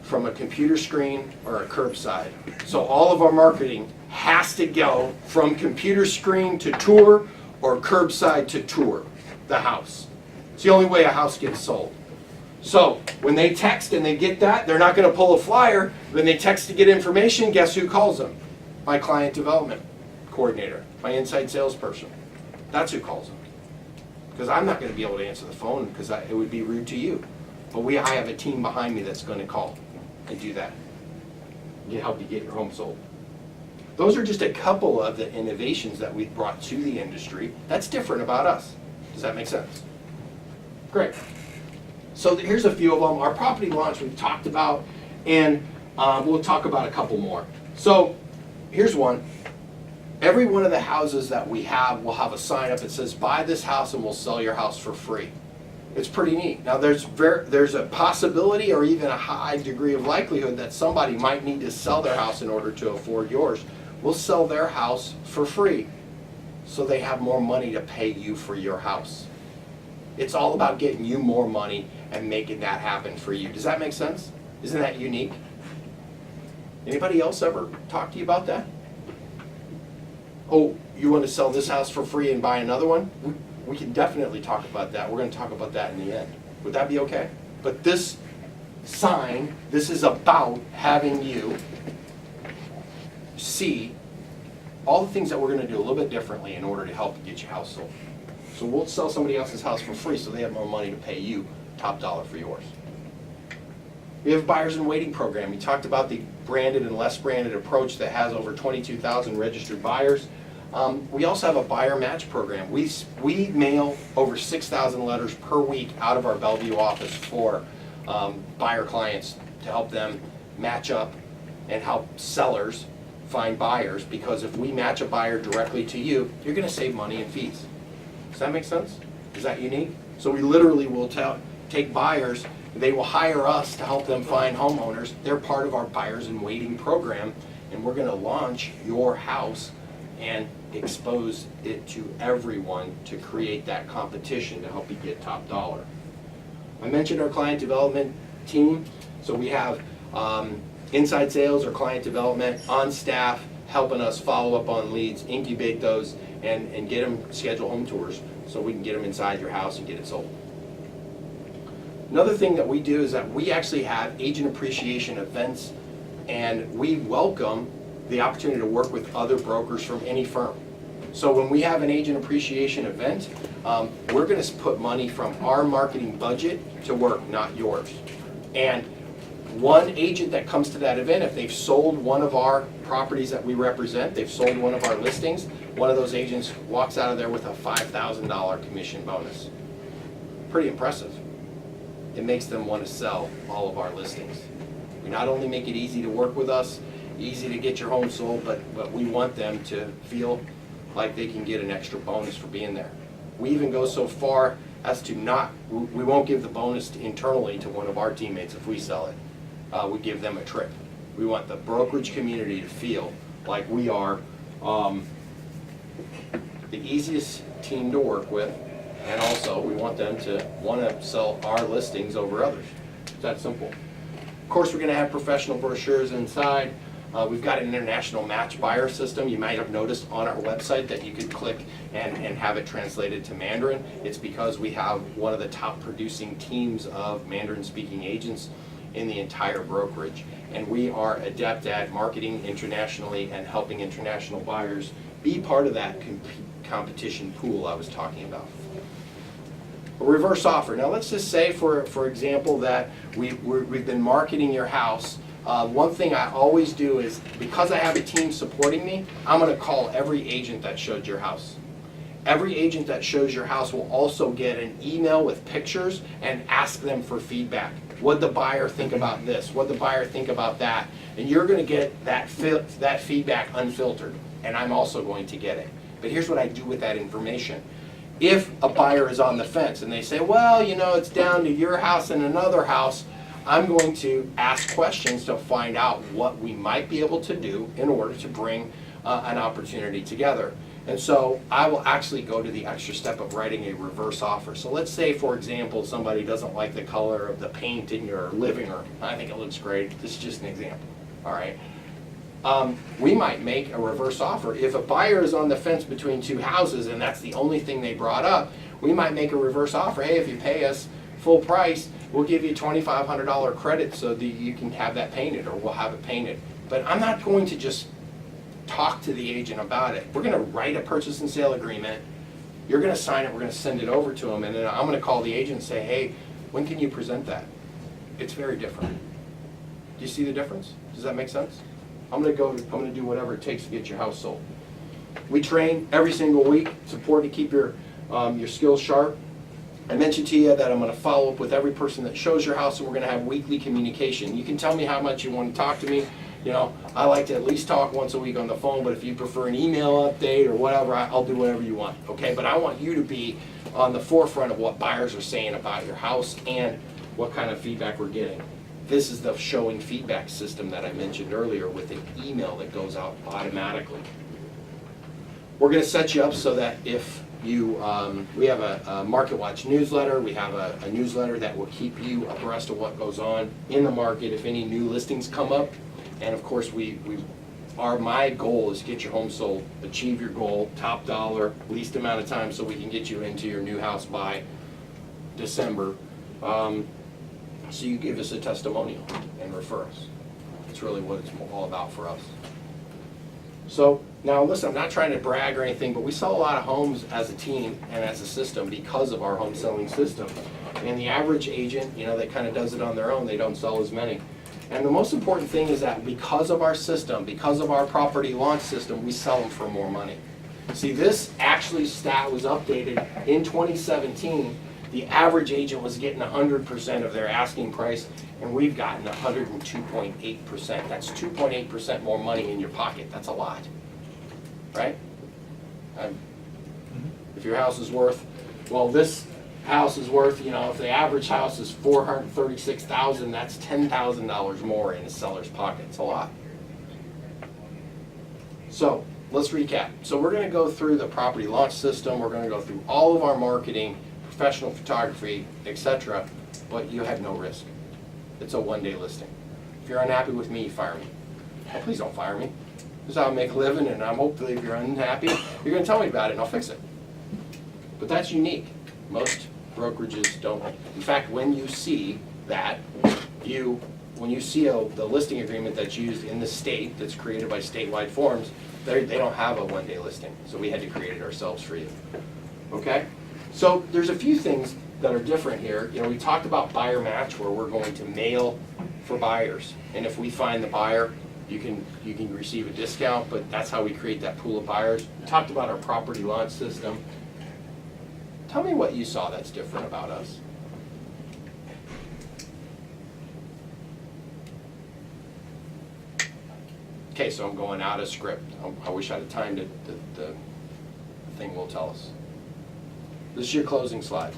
from a computer screen or a curbside. So all of our marketing has to go from computer screen to tour or curbside to tour the house. It's the only way a house gets sold. So when they text and they get that, they're not going to pull a flyer. When they text to get information, guess who calls them? My client development coordinator, my inside salesperson. That's who calls them. Because I'm not going to be able to answer the phone because it would be rude to you. But I have a team behind me that's going to call and do that. Help you get your home sold. Those are just a couple of the innovations that we've brought to the industry. That's different about us. Does that make sense? Great. So here's a few of them. Our property launch we've talked about, and we'll talk about a couple more. So here's one. Every one of the houses that we have will have a sign up that says, buy this house and we'll sell your house for free. It's pretty neat. Now there's a possibility or even a high degree of likelihood that somebody might need to sell their house in order to afford yours. We'll sell their house for free so they have more money to pay you for your house. It's all about getting you more money and making that happen for you. Does that make sense? Isn't that unique? Anybody else ever talk to you about that? Oh, you want to sell this house for free and buy another one? We can definitely talk about that. We're going to talk about that in the end. Would that be okay? But this sign, this is about having you see all the things that we're going to do a little bit differently in order to help you get your house sold. So we'll sell somebody else's house for free so they have more money to pay you top dollar for yours. We have a buyers in waiting program. We talked about the branded and less branded approach that has over 22,000 registered buyers. We also have a buyer match program. We mail over 6,000 letters per week out of our Bellevue office for buyer clients to help them match up and help sellers find buyers, because if we match a buyer directly to you, you're gonna save money and fees. Does that make sense? Is that unique? So we literally will take buyers, they will hire us to help them find homeowners. They're part of our buyers in waiting program, and we're gonna launch your house and expose it to everyone to create that competition to help you get top dollar. I mentioned our client development team, so we have inside sales or client development on staff helping us follow up on leads, incubate those, and get them schedule home tours so we can get them inside your house and get it sold. Another thing that we do is that we actually have agent appreciation events, and we welcome the opportunity to work with other brokers from any firm. So when we have an agent appreciation event, we're gonna put money from our marketing budget to work, not yours. And one agent that comes to that event, if they've sold one of our properties that we represent, they've sold one of our listings, one of those agents walks out of there with a $5,000 commission bonus. Pretty impressive. It makes them want to sell all of our listings. We not only make it easy to work with us, easy to get your home sold, but we want them to feel like they can get an extra bonus for being there. We even go so far as to we won't give the bonus internally to one of our teammates if we sell it. We give them a trip. We want the brokerage community to feel like we are the easiest team to work with, and also we want them to want to sell our listings over others. It's that simple. Of course, we're going to have professional brochures inside. We've got an international match buyer system. You might have noticed on our website that you could click and have it translated to Mandarin. It's because we have one of the top producing teams of Mandarin speaking agents in the entire brokerage. And we are adept at marketing internationally and helping international buyers be part of that competition pool I was talking about. A reverse offer. Now let's just say, for example, that we've been marketing your house. One thing I always do is, because I have a team supporting me, I'm going to call every agent that showed your house. Every agent that shows your house will also get an email with pictures and ask them for feedback. What'd the buyer think about this? What'd the buyer think about that? And you're going to get that feedback unfiltered, and I'm also going to get it. But here's what I do with that information. If a buyer is on the fence and they say, well, you know, it's down to your house and another house, I'm going to ask questions to find out what we might be able to do in order to bring an opportunity together. And so I will actually go to the extra step of writing a reverse offer. So let's say, for example, somebody doesn't like the color of the paint in your living room. I think it looks great. This is just an example. All right. We might make a reverse offer. If a buyer is on the fence between two houses and that's the only thing they brought up, we might make a reverse offer. Hey, if you pay us full price, we'll give you $2,500 credit so that you can have that painted, or we'll have it painted. But I'm not going to just talk to the agent about it. We're going to write a purchase and sale agreement. You're going to sign it. We're going to send it over to them. And then I'm going to call the agent and say, hey, when can you present that? It's very different. Do you see the difference? Does that make sense? I'm going to do whatever it takes to get your house sold. We train every single week. It's important to keep your skills sharp. I mentioned to you that I'm going to follow up with every person that shows your house, and we're going to have weekly communication. You can tell me how much you want to talk to me. You know, I like to at least talk once a week on the phone, but if you prefer an email update or whatever, I'll do whatever you want, okay? But I want you to be on the forefront of what buyers are saying about your house and what kind of feedback we're getting. This is the showing feedback system that I mentioned earlier with an email that goes out automatically. We're going to set you up so that if you, we have a Market Watch newsletter. We have a newsletter that will keep you abreast of what goes on in the market if any new listings come up. And of course, my goal is to get your home sold, achieve your goal, top dollar, least amount of time, so we can get you into your new house by December. So you give us a testimonial and refer us. That's really what it's all about for us. So now listen, I'm not trying to brag or anything, but we sell a lot of homes as a team and as a system because of our home selling system. And the average agent, you know, that kind of does it on their own, they don't sell as many. And the most important thing is that because of our system, because of our property launch system, we sell them for more money. See, this actually stat was updated in 2017. The average agent was getting 100% of their asking price, and we've gotten 102.8%. That's 2.8% more money in your pocket. That's a lot, right? If your house is worth, well, this house is worth, if the average house is $436,000, that's $10,000 more in a seller's pocket. It's a lot. So let's recap. So we're going to go through the property launch system. We're going to go through all of our marketing, professional photography, etc. But you have no risk. It's a one-day listing. If you're unhappy with me, fire me. Well, please don't fire me. This is how I make a living, and I'm hopefully if you're unhappy, you're going to tell me about it and I'll fix it. But that's unique. Most brokerages don't. In fact, when you see that, when you see the listing agreement that's used in the state, that's created by statewide forms, they don't have a one-day listing. So we had to create it ourselves for you. Okay? So there's a few things that are different here. We talked about buyer match, where we're going to mail for buyers. And if we find the buyer, you can receive a discount, but that's how we create that pool of buyers. We talked about our property launch system. Tell me what you saw that's different about us. Okay, so I'm going out of script. I wish I had timed it. The thing will tell us. This is your closing slide.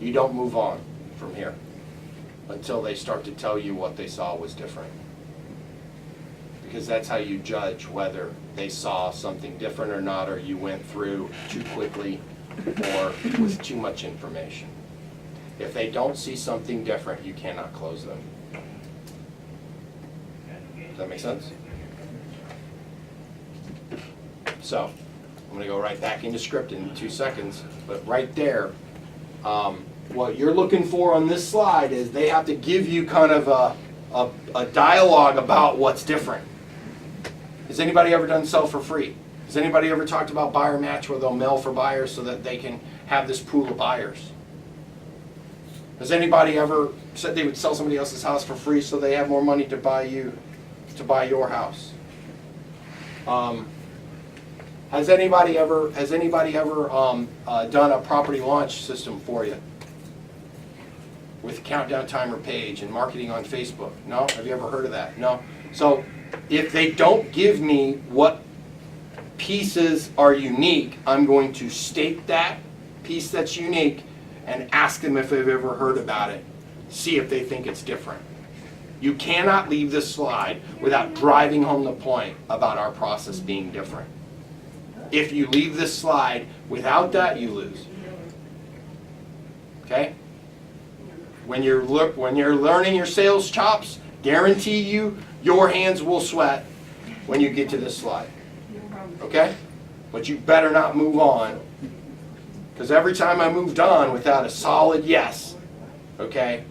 You don't move on from here until they start to tell you what they saw was different. Because that's how you judge whether they saw something different or not, or you went through too quickly or with too much information. If they don't see something different, you cannot close them. Does that make sense? So, I'm going to go right back into script in 2 seconds, but right there, what you're looking for on this slide is they have to give you kind of a dialogue about what's different. Has anybody ever done sell for free? Has anybody ever talked about buyer match, where they'll mail for buyers so that they can have this pool of buyers? Has anybody ever said they would sell somebody else's house for free so they have more money to buy your house? Has anybody ever done a property launch system for you with a countdown timer page and marketing on Facebook? No? Have you ever heard of that? No? So if they don't give me what pieces are unique, I'm going to state that piece that's unique and ask them if they've ever heard about it. See if they think it's different. You cannot leave this slide without driving home the point about our process being different. If you leave this slide without that, you lose. Okay? When you're learning your sales chops, guarantee you your hands will sweat when you get to this slide. Okay? But you better not move on, because every time I moved on without a solid yes, okay,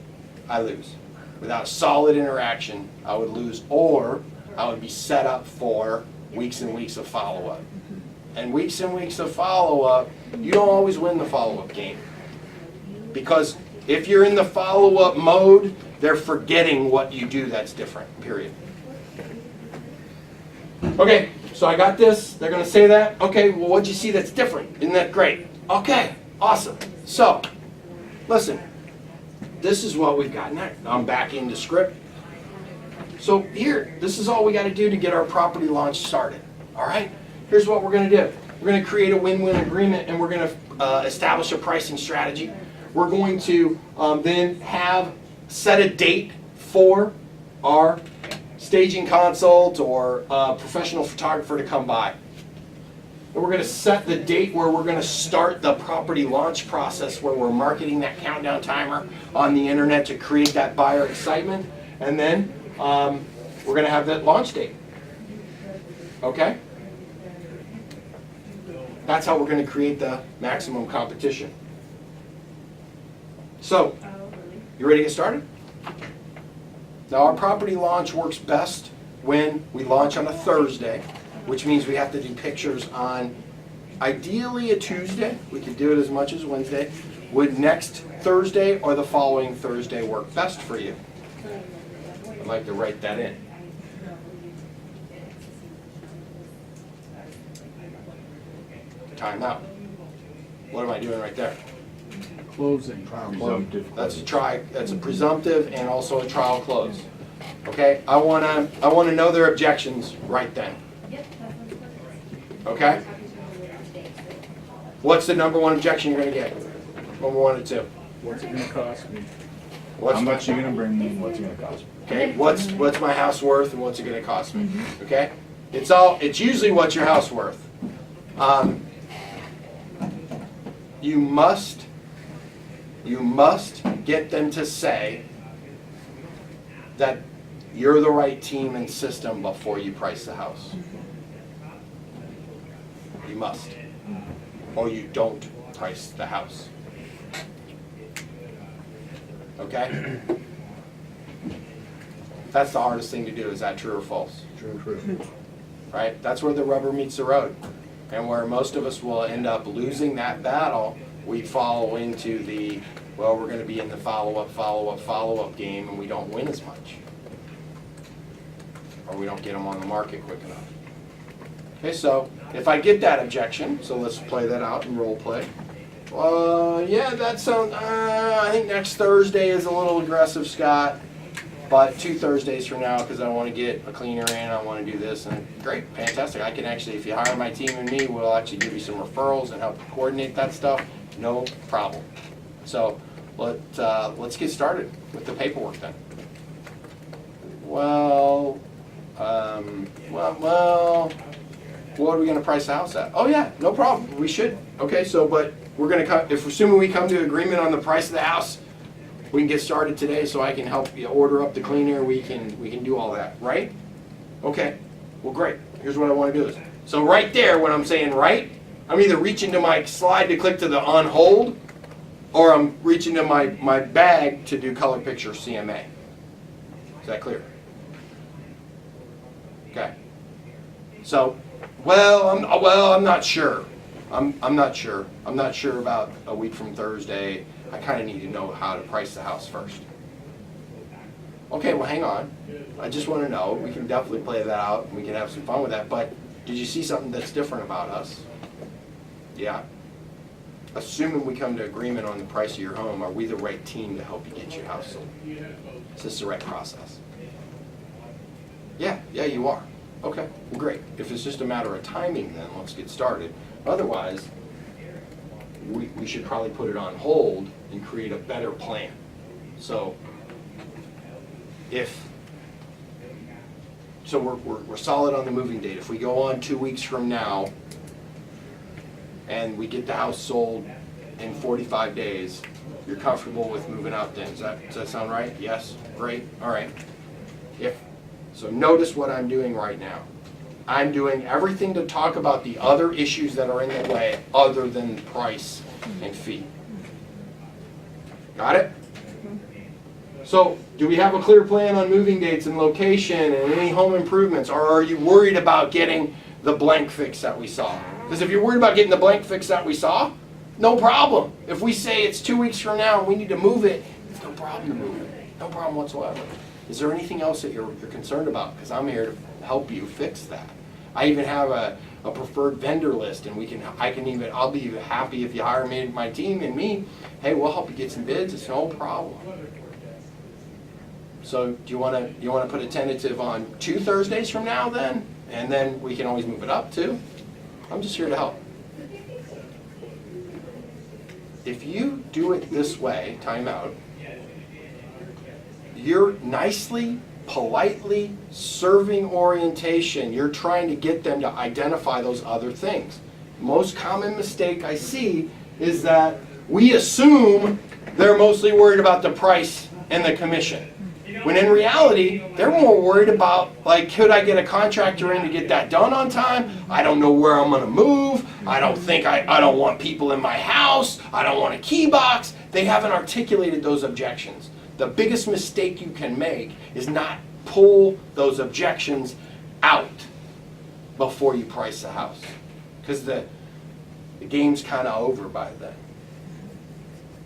I lose. Without a solid interaction, I would lose, or I would be set up for weeks and weeks of follow-up. And weeks of follow-up, you don't always win the follow-up game. Because if you're in the follow-up mode, they're forgetting what you do that's different, period. Okay, so I got this. They're going to say that. Okay, well, what'd you see that's different? Isn't that great? Okay, awesome. So, listen, this is what we've got next. I'm back into script. So here, this is all we got to do to get our property launch started. All right? Here's what we're going to do. We're going to create a win-win agreement, and we're going to establish a pricing strategy. We're going to then set a date for our staging consult or professional photographer to come by. And we're going to set the date where we're going to start the property launch process, where we're marketing that countdown timer on the internet to create that buyer excitement. And then we're going to have that launch date. Okay? That's how we're going to create the maximum competition. So, you ready to get started? Now, our property launch works best when we launch on a Thursday, which means we have to do pictures on ideally a Tuesday. We could do it as much as Wednesday. Would next Thursday or the following Thursday work best for you? I'd like to write that in. time out. What am I doing right there? Closing. Presumptive. That's a presumptive and also a trial close. Okay, I wanna know their objections right then. Okay? What's the number one objection you're gonna get? Number 1 or 2? What's it gonna cost me? What's How much you gonna bring me and what's it gonna cost me? Okay, what's my house worth and what's it gonna cost me? Okay? It's usually what's your house worth. You must get them to say that you're the right team and system before you price the house. You must. Or you don't price the house. Okay? That's the hardest thing to do. Is that true or false? True. Right? That's where the rubber meets the road. And where most of us will end up losing that battle, we follow into the, well, we're going to be in the follow-up game, and we don't win as much. Or we don't get them on the market quick enough. Okay, so if I get that objection, so let's play that out and role play. Yeah, that sounds, I think next Thursday is a little aggressive, Scott. But 2 Thursdays from now, because I want to get a cleaner in, I want to do this, and great, fantastic. I can actually, if you hire my team and me, we'll actually give you some referrals and help coordinate that stuff. No problem. So let's get started with the paperwork then. Well, what are we going to price the house at? Oh yeah, no problem. We should. Okay, so but we're going to come. If assuming we come to agreement on the price of the house, we can get started today, so I can help you order up the cleaner. We can do all that, right? Okay. Well, great. Here's what I want to do. So right there, when I'm saying right, I'm either reaching to my slide to click to the on hold, or I'm reaching to my bag to do color picture CMA. Is that clear? Okay. So, I'm not sure. I'm not sure. I'm not sure about a week from Thursday. I kind of need to know how to price the house first. Okay, well, hang on. I just want to know. We can definitely play that out, and we can have some fun with that. But did you see something that's different about us? Yeah. Assuming we come to agreement on the price of your home, are we the right team to help you get your house sold? Is this the right process? Yeah, you are. Okay, well, great. If it's just a matter of timing, then let's get started. Otherwise, we should probably put it on hold and create a better plan. So we're solid on the moving date. If we go on 2 weeks from now and we get the house sold in 45 days, you're comfortable with moving out then? Does that sound right? Yes? Great. All right. So notice what I'm doing right now. I'm doing everything to talk about the other issues that are in the way other than price and fee. Got it? So, do we have a clear plan on moving dates and location and any home improvements? Or are you worried about getting the blank fix that we saw? Because if you're worried about getting the blank fix that we saw, no problem. If we say it's 2 weeks from now and we need to move it, it's no problem to move it. No problem whatsoever. Is there anything else that you're concerned about? Because I'm here to help you fix that. I even have a preferred vendor list, and I'll be happy if you hire me, my team and me. Hey, we'll help you get some bids. It's no problem. So do you want to put a tentative on 2 Thursdays from now then, and then we can always move it up too? I'm just here to help. If you do it this way, time out. You're nicely, politely serving orientation. You're trying to get them to identify those other things. Most common mistake I see is that we assume they're mostly worried about the price and the commission. When in reality, they're more worried about, like, could I get a contractor in to get that done on time? I don't know where I'm going to move. I don't want people in my house. I don't want a key box. They haven't articulated those objections. The biggest mistake you can make is not pull those objections out before you price the house. Because the game's kind of over by then.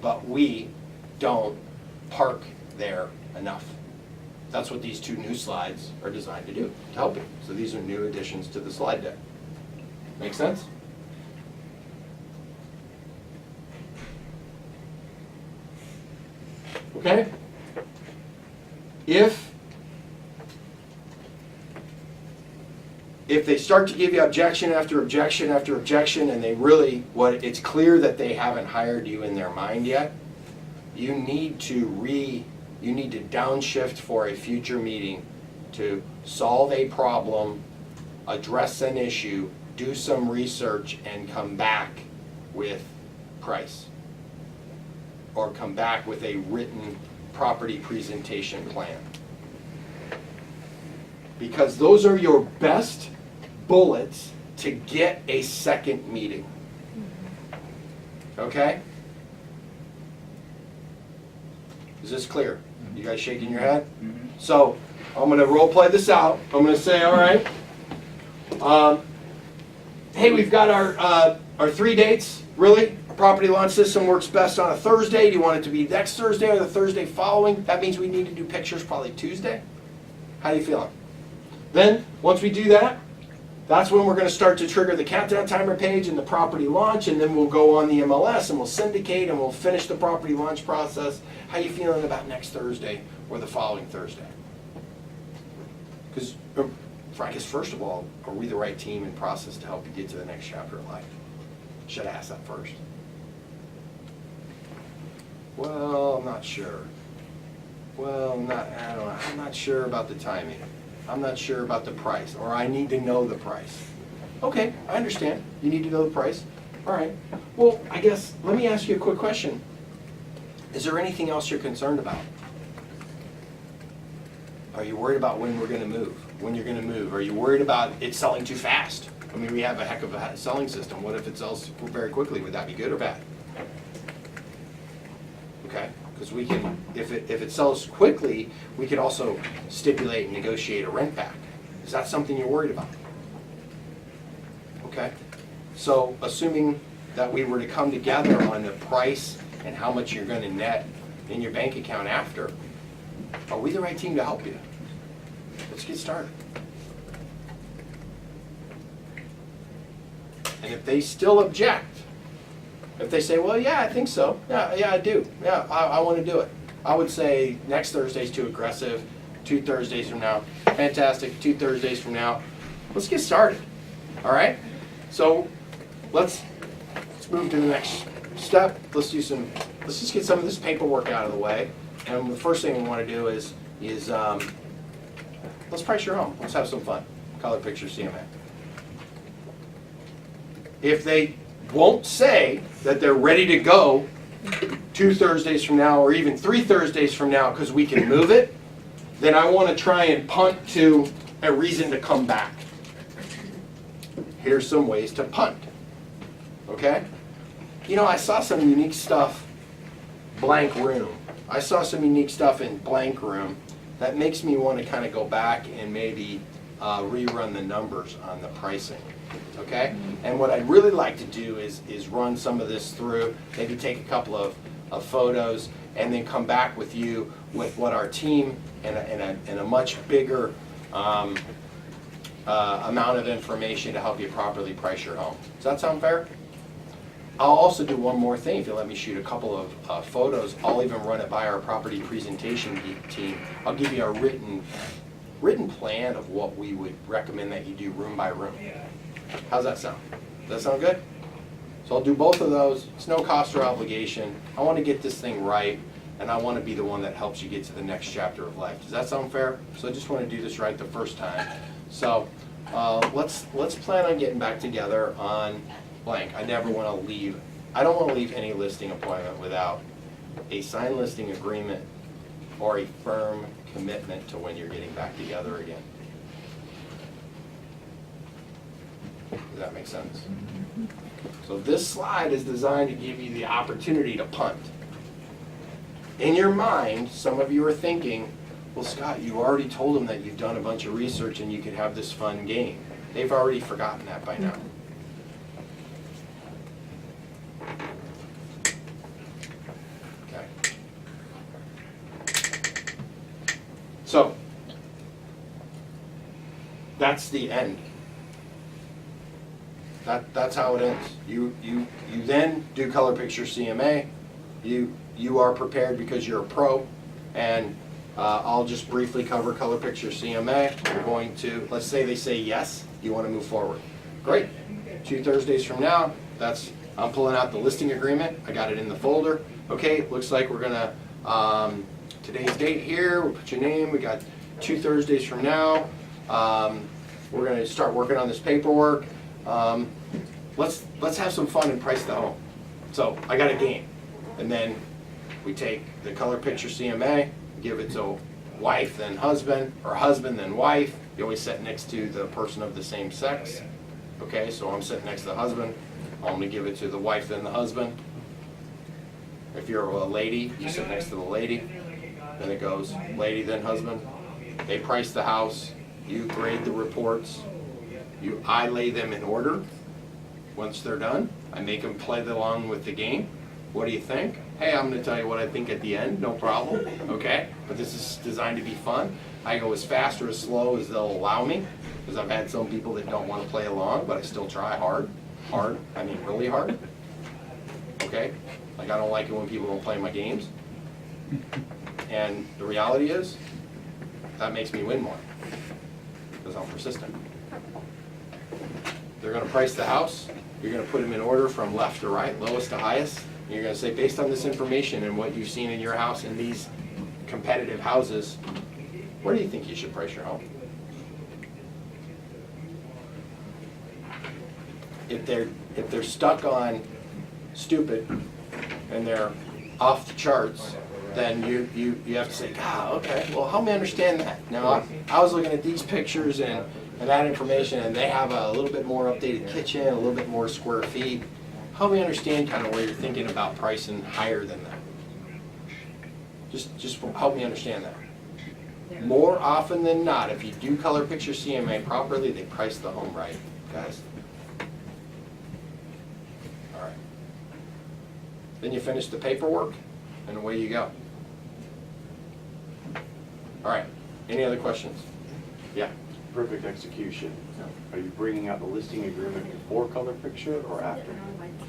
But we don't park there enough. That's what these 2 new slides are designed to do, to help you. So these are new additions to the slide deck. Make sense? Okay? If they start to give you objection after objection after objection, and they really, it's clear that they haven't hired you in their mind yet, you need to downshift for a future meeting to solve a problem, address an issue, do some research, and come back with price. Or come back with a written property presentation plan. Because those are your best bullets to get a second meeting. Okay? Is this clear? You guys shaking your head? So, I'm gonna role play this out. I'm gonna say, all right, hey, we've got our 3 dates, really? Property launch system works best on a Thursday. Do you want it to be next Thursday or the Thursday following? That means we need to do pictures probably Tuesday. How you feeling? Then, once we do that, that's when we're going to start to trigger the countdown timer page and the property launch, and then we'll go on the MLS and we'll syndicate and we'll finish the property launch process. How you feeling about next Thursday or the following Thursday? Because, Francis, first of all, are we the right team and process to help you get to the next chapter of life? Should I ask that first? Well, I'm not sure. Well, I don't know. I'm not sure about the timing. I'm not sure about the price, or I need to know the price. Okay, I understand. You need to know the price. All right. Well, I guess, let me ask you a quick question. Is there anything else you're concerned about? Are you worried about when we're going to move? When you're going to move? Are you worried about it selling too fast? I mean, we have a heck of a selling system. What if it sells very quickly? Would that be good or bad? Okay, because we can, if it sells quickly, we could also stipulate and negotiate a rent back. Is that something you're worried about? Okay, so assuming that we were to come together on the price and how much you're going to net in your bank account after, are we the right team to help you? Let's get started. And if they still object, if they say, well, yeah, I think so. Yeah, I do. Yeah, I want to do it. I would say next Thursday's too aggressive. 2 Thursdays from now. Fantastic. 2 Thursdays from now. Let's get started. All right? So let's move to the next step. Let's just get some of this paperwork out of the way. And the first thing we want to do is let's price your home. Let's have some fun. Color picture CMA. If they won't say that they're ready to go 2 Thursdays from now or even 3 Thursdays from now because we can move it, then I want to try and punt to a reason to come back. Here's some ways to punt. Okay? You know, I saw some unique stuff, blank room. I saw some unique stuff in blank room that makes me want to kind of go back and maybe rerun the numbers on the pricing. Okay? And what I'd really like to do is run some of this through, maybe take a couple of photos, and then come back with you with what our team and a much bigger amount of information to help you properly price your home. Does that sound fair? I'll also do one more thing. If you let me shoot a couple of photos, I'll even run it by our property presentation team. I'll give you a written plan of what we would recommend that you do room by room. How's that sound? Does that sound good? So I'll do both of those. It's no cost or obligation. I want to get this thing right, and I want to be the one that helps you get to the next chapter of life. Does that sound fair? So I just want to do this right the first time. So let's plan on getting back together on blank. I never want to leave. I don't want to leave any listing appointment without a signed listing agreement or a firm commitment to when you're getting back together again. Does that make sense? So this slide is designed to give you the opportunity to punt. In your mind, some of you are thinking, well, Scott, you already told them that you've done a bunch of research and you could have this fun game. They've already forgotten that by now. Okay. So, that's the end. That's how it ends. You then do color picture CMA, you are prepared because you're a pro, and I'll just briefly cover color picture CMA. You're going to, let's say they say yes, you want to move forward. Great. 2 Thursdays from now, I'm pulling out the listing agreement. I got it in the folder. Okay, looks like we're gonna, today's date here, we'll put your name. We got 2 Thursdays from now. We're gonna start working on this paperwork. Let's have some fun and price the home. So I got a game. And then we take the color picture CMA, give it to wife then husband, or husband then wife. You always sit next to the person of the same sex. Okay, so I'm sitting next to the husband. I'm gonna give it to the wife then the husband. If you're a lady, you sit next to the lady. Then it goes lady then husband. They price the house. You grade the reports. I lay them in order. Once they're done, I make them play along with the game. What do you think? Hey, I'm gonna tell you what I think at the end, no problem, okay? But this is designed to be fun. I go as fast or as slow as they'll allow me, because I've had some people that don't wanna play along, but I still try hard, I mean really hard, okay? Like I don't like it when people don't play my games. And the reality is, that makes me win more, because I'm persistent. They're gonna price the house, you're gonna put them in order from left to right, lowest to highest. And you're gonna say, based on this information and what you've seen in your house in these competitive houses, where do you think you should price your home? If they're stuck on stupid and they're off the charts, then you have to say, God, okay, well, help me understand that. Now, I was looking at these pictures and that information, and they have a little bit more updated kitchen, a little bit more square feet. Help me understand kind of where you're thinking about pricing higher than that. Just help me understand that. More often than not, if you do color picture CMA properly, they price the home right, guys. All right. Then you finish the paperwork, and away you go. All right. Any other questions? Yeah. Perfect execution. Are you bringing out the listing agreement before color picture or after?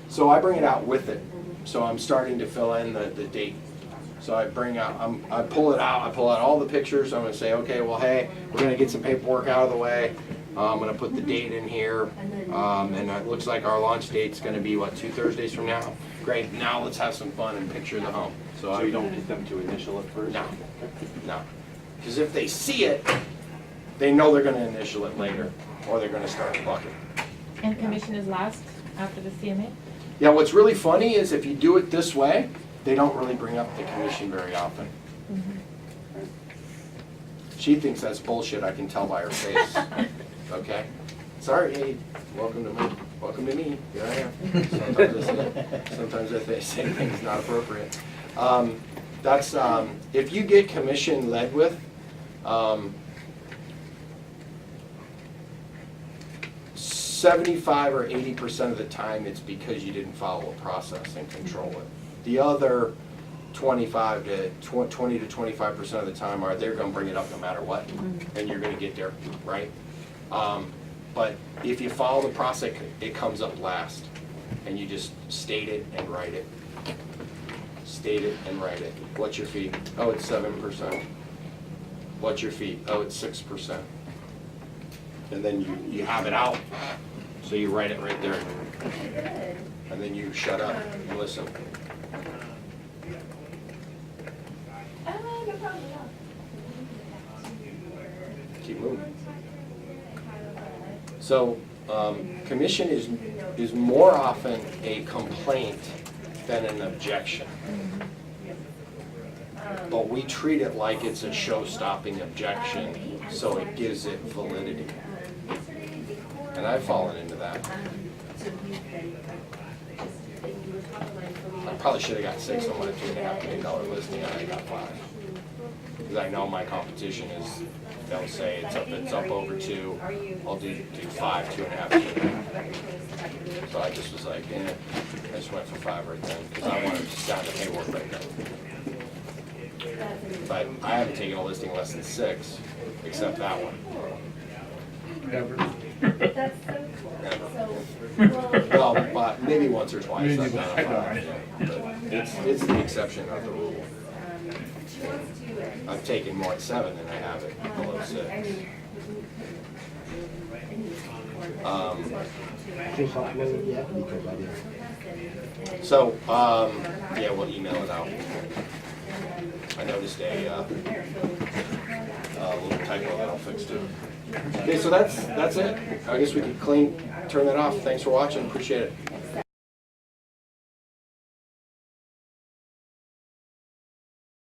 So I bring it out with it. So I'm starting to fill in the date. So I pull it out, I pull out all the pictures. I'm gonna say, okay, well, hey, we're gonna get some paperwork out of the way. I'm gonna put the date in here. And it looks like our launch date's gonna be, what, 2 Thursdays from now? Great, now let's have some fun and picture the home. So you don't get them to initial it first? No. Because if they see it, they know they're gonna initial it later, or they're gonna start bucking. And commission is last after the CMA? Yeah, what's really funny is if you do it this way, they don't really bring up the commission very often. She thinks that's bullshit, I can tell by her face. Okay? Sorry, hey, welcome to me, here I am. Sometimes I say things not appropriate. That's, if you get commission led with, 75 or 80% of the time, it's because you didn't follow a process and control it. The other 20 to 25% of the time they're gonna bring it up no matter what, and you're gonna get there, right? But if you follow the process, it comes up last, and you just state it and write it. State it and write it. What's your fee? Oh, it's 7%. What's your fee? Oh, it's 6%. And then you have it out, so you write it right there. And then you shut up and listen. Keep moving. So, commission is more often a complaint than an objection. But we treat it like it's a show-stopping objection, so it gives it validity. And I've fallen into that. I probably should have got 6 on my $2.5 million listing, and I got 5. Because I know my competition is, they'll say it's up over 2, I'll do 5, 2.5, 2.5. So I just was like, I just went for 5 right then, because I wanted to down the paperwork right there. But I haven't taken a listing less than 6, except that one. Ever. Never. Well, but maybe once or twice. Maybe I've done once, it. But It's the exception of the rule. I've taken more at 7 than I have it below 6. So, yeah, we'll email it out. I noticed a little typo that I'll fix too. Okay, so that's it. I guess we can turn that off. Thanks for watching, appreciate it.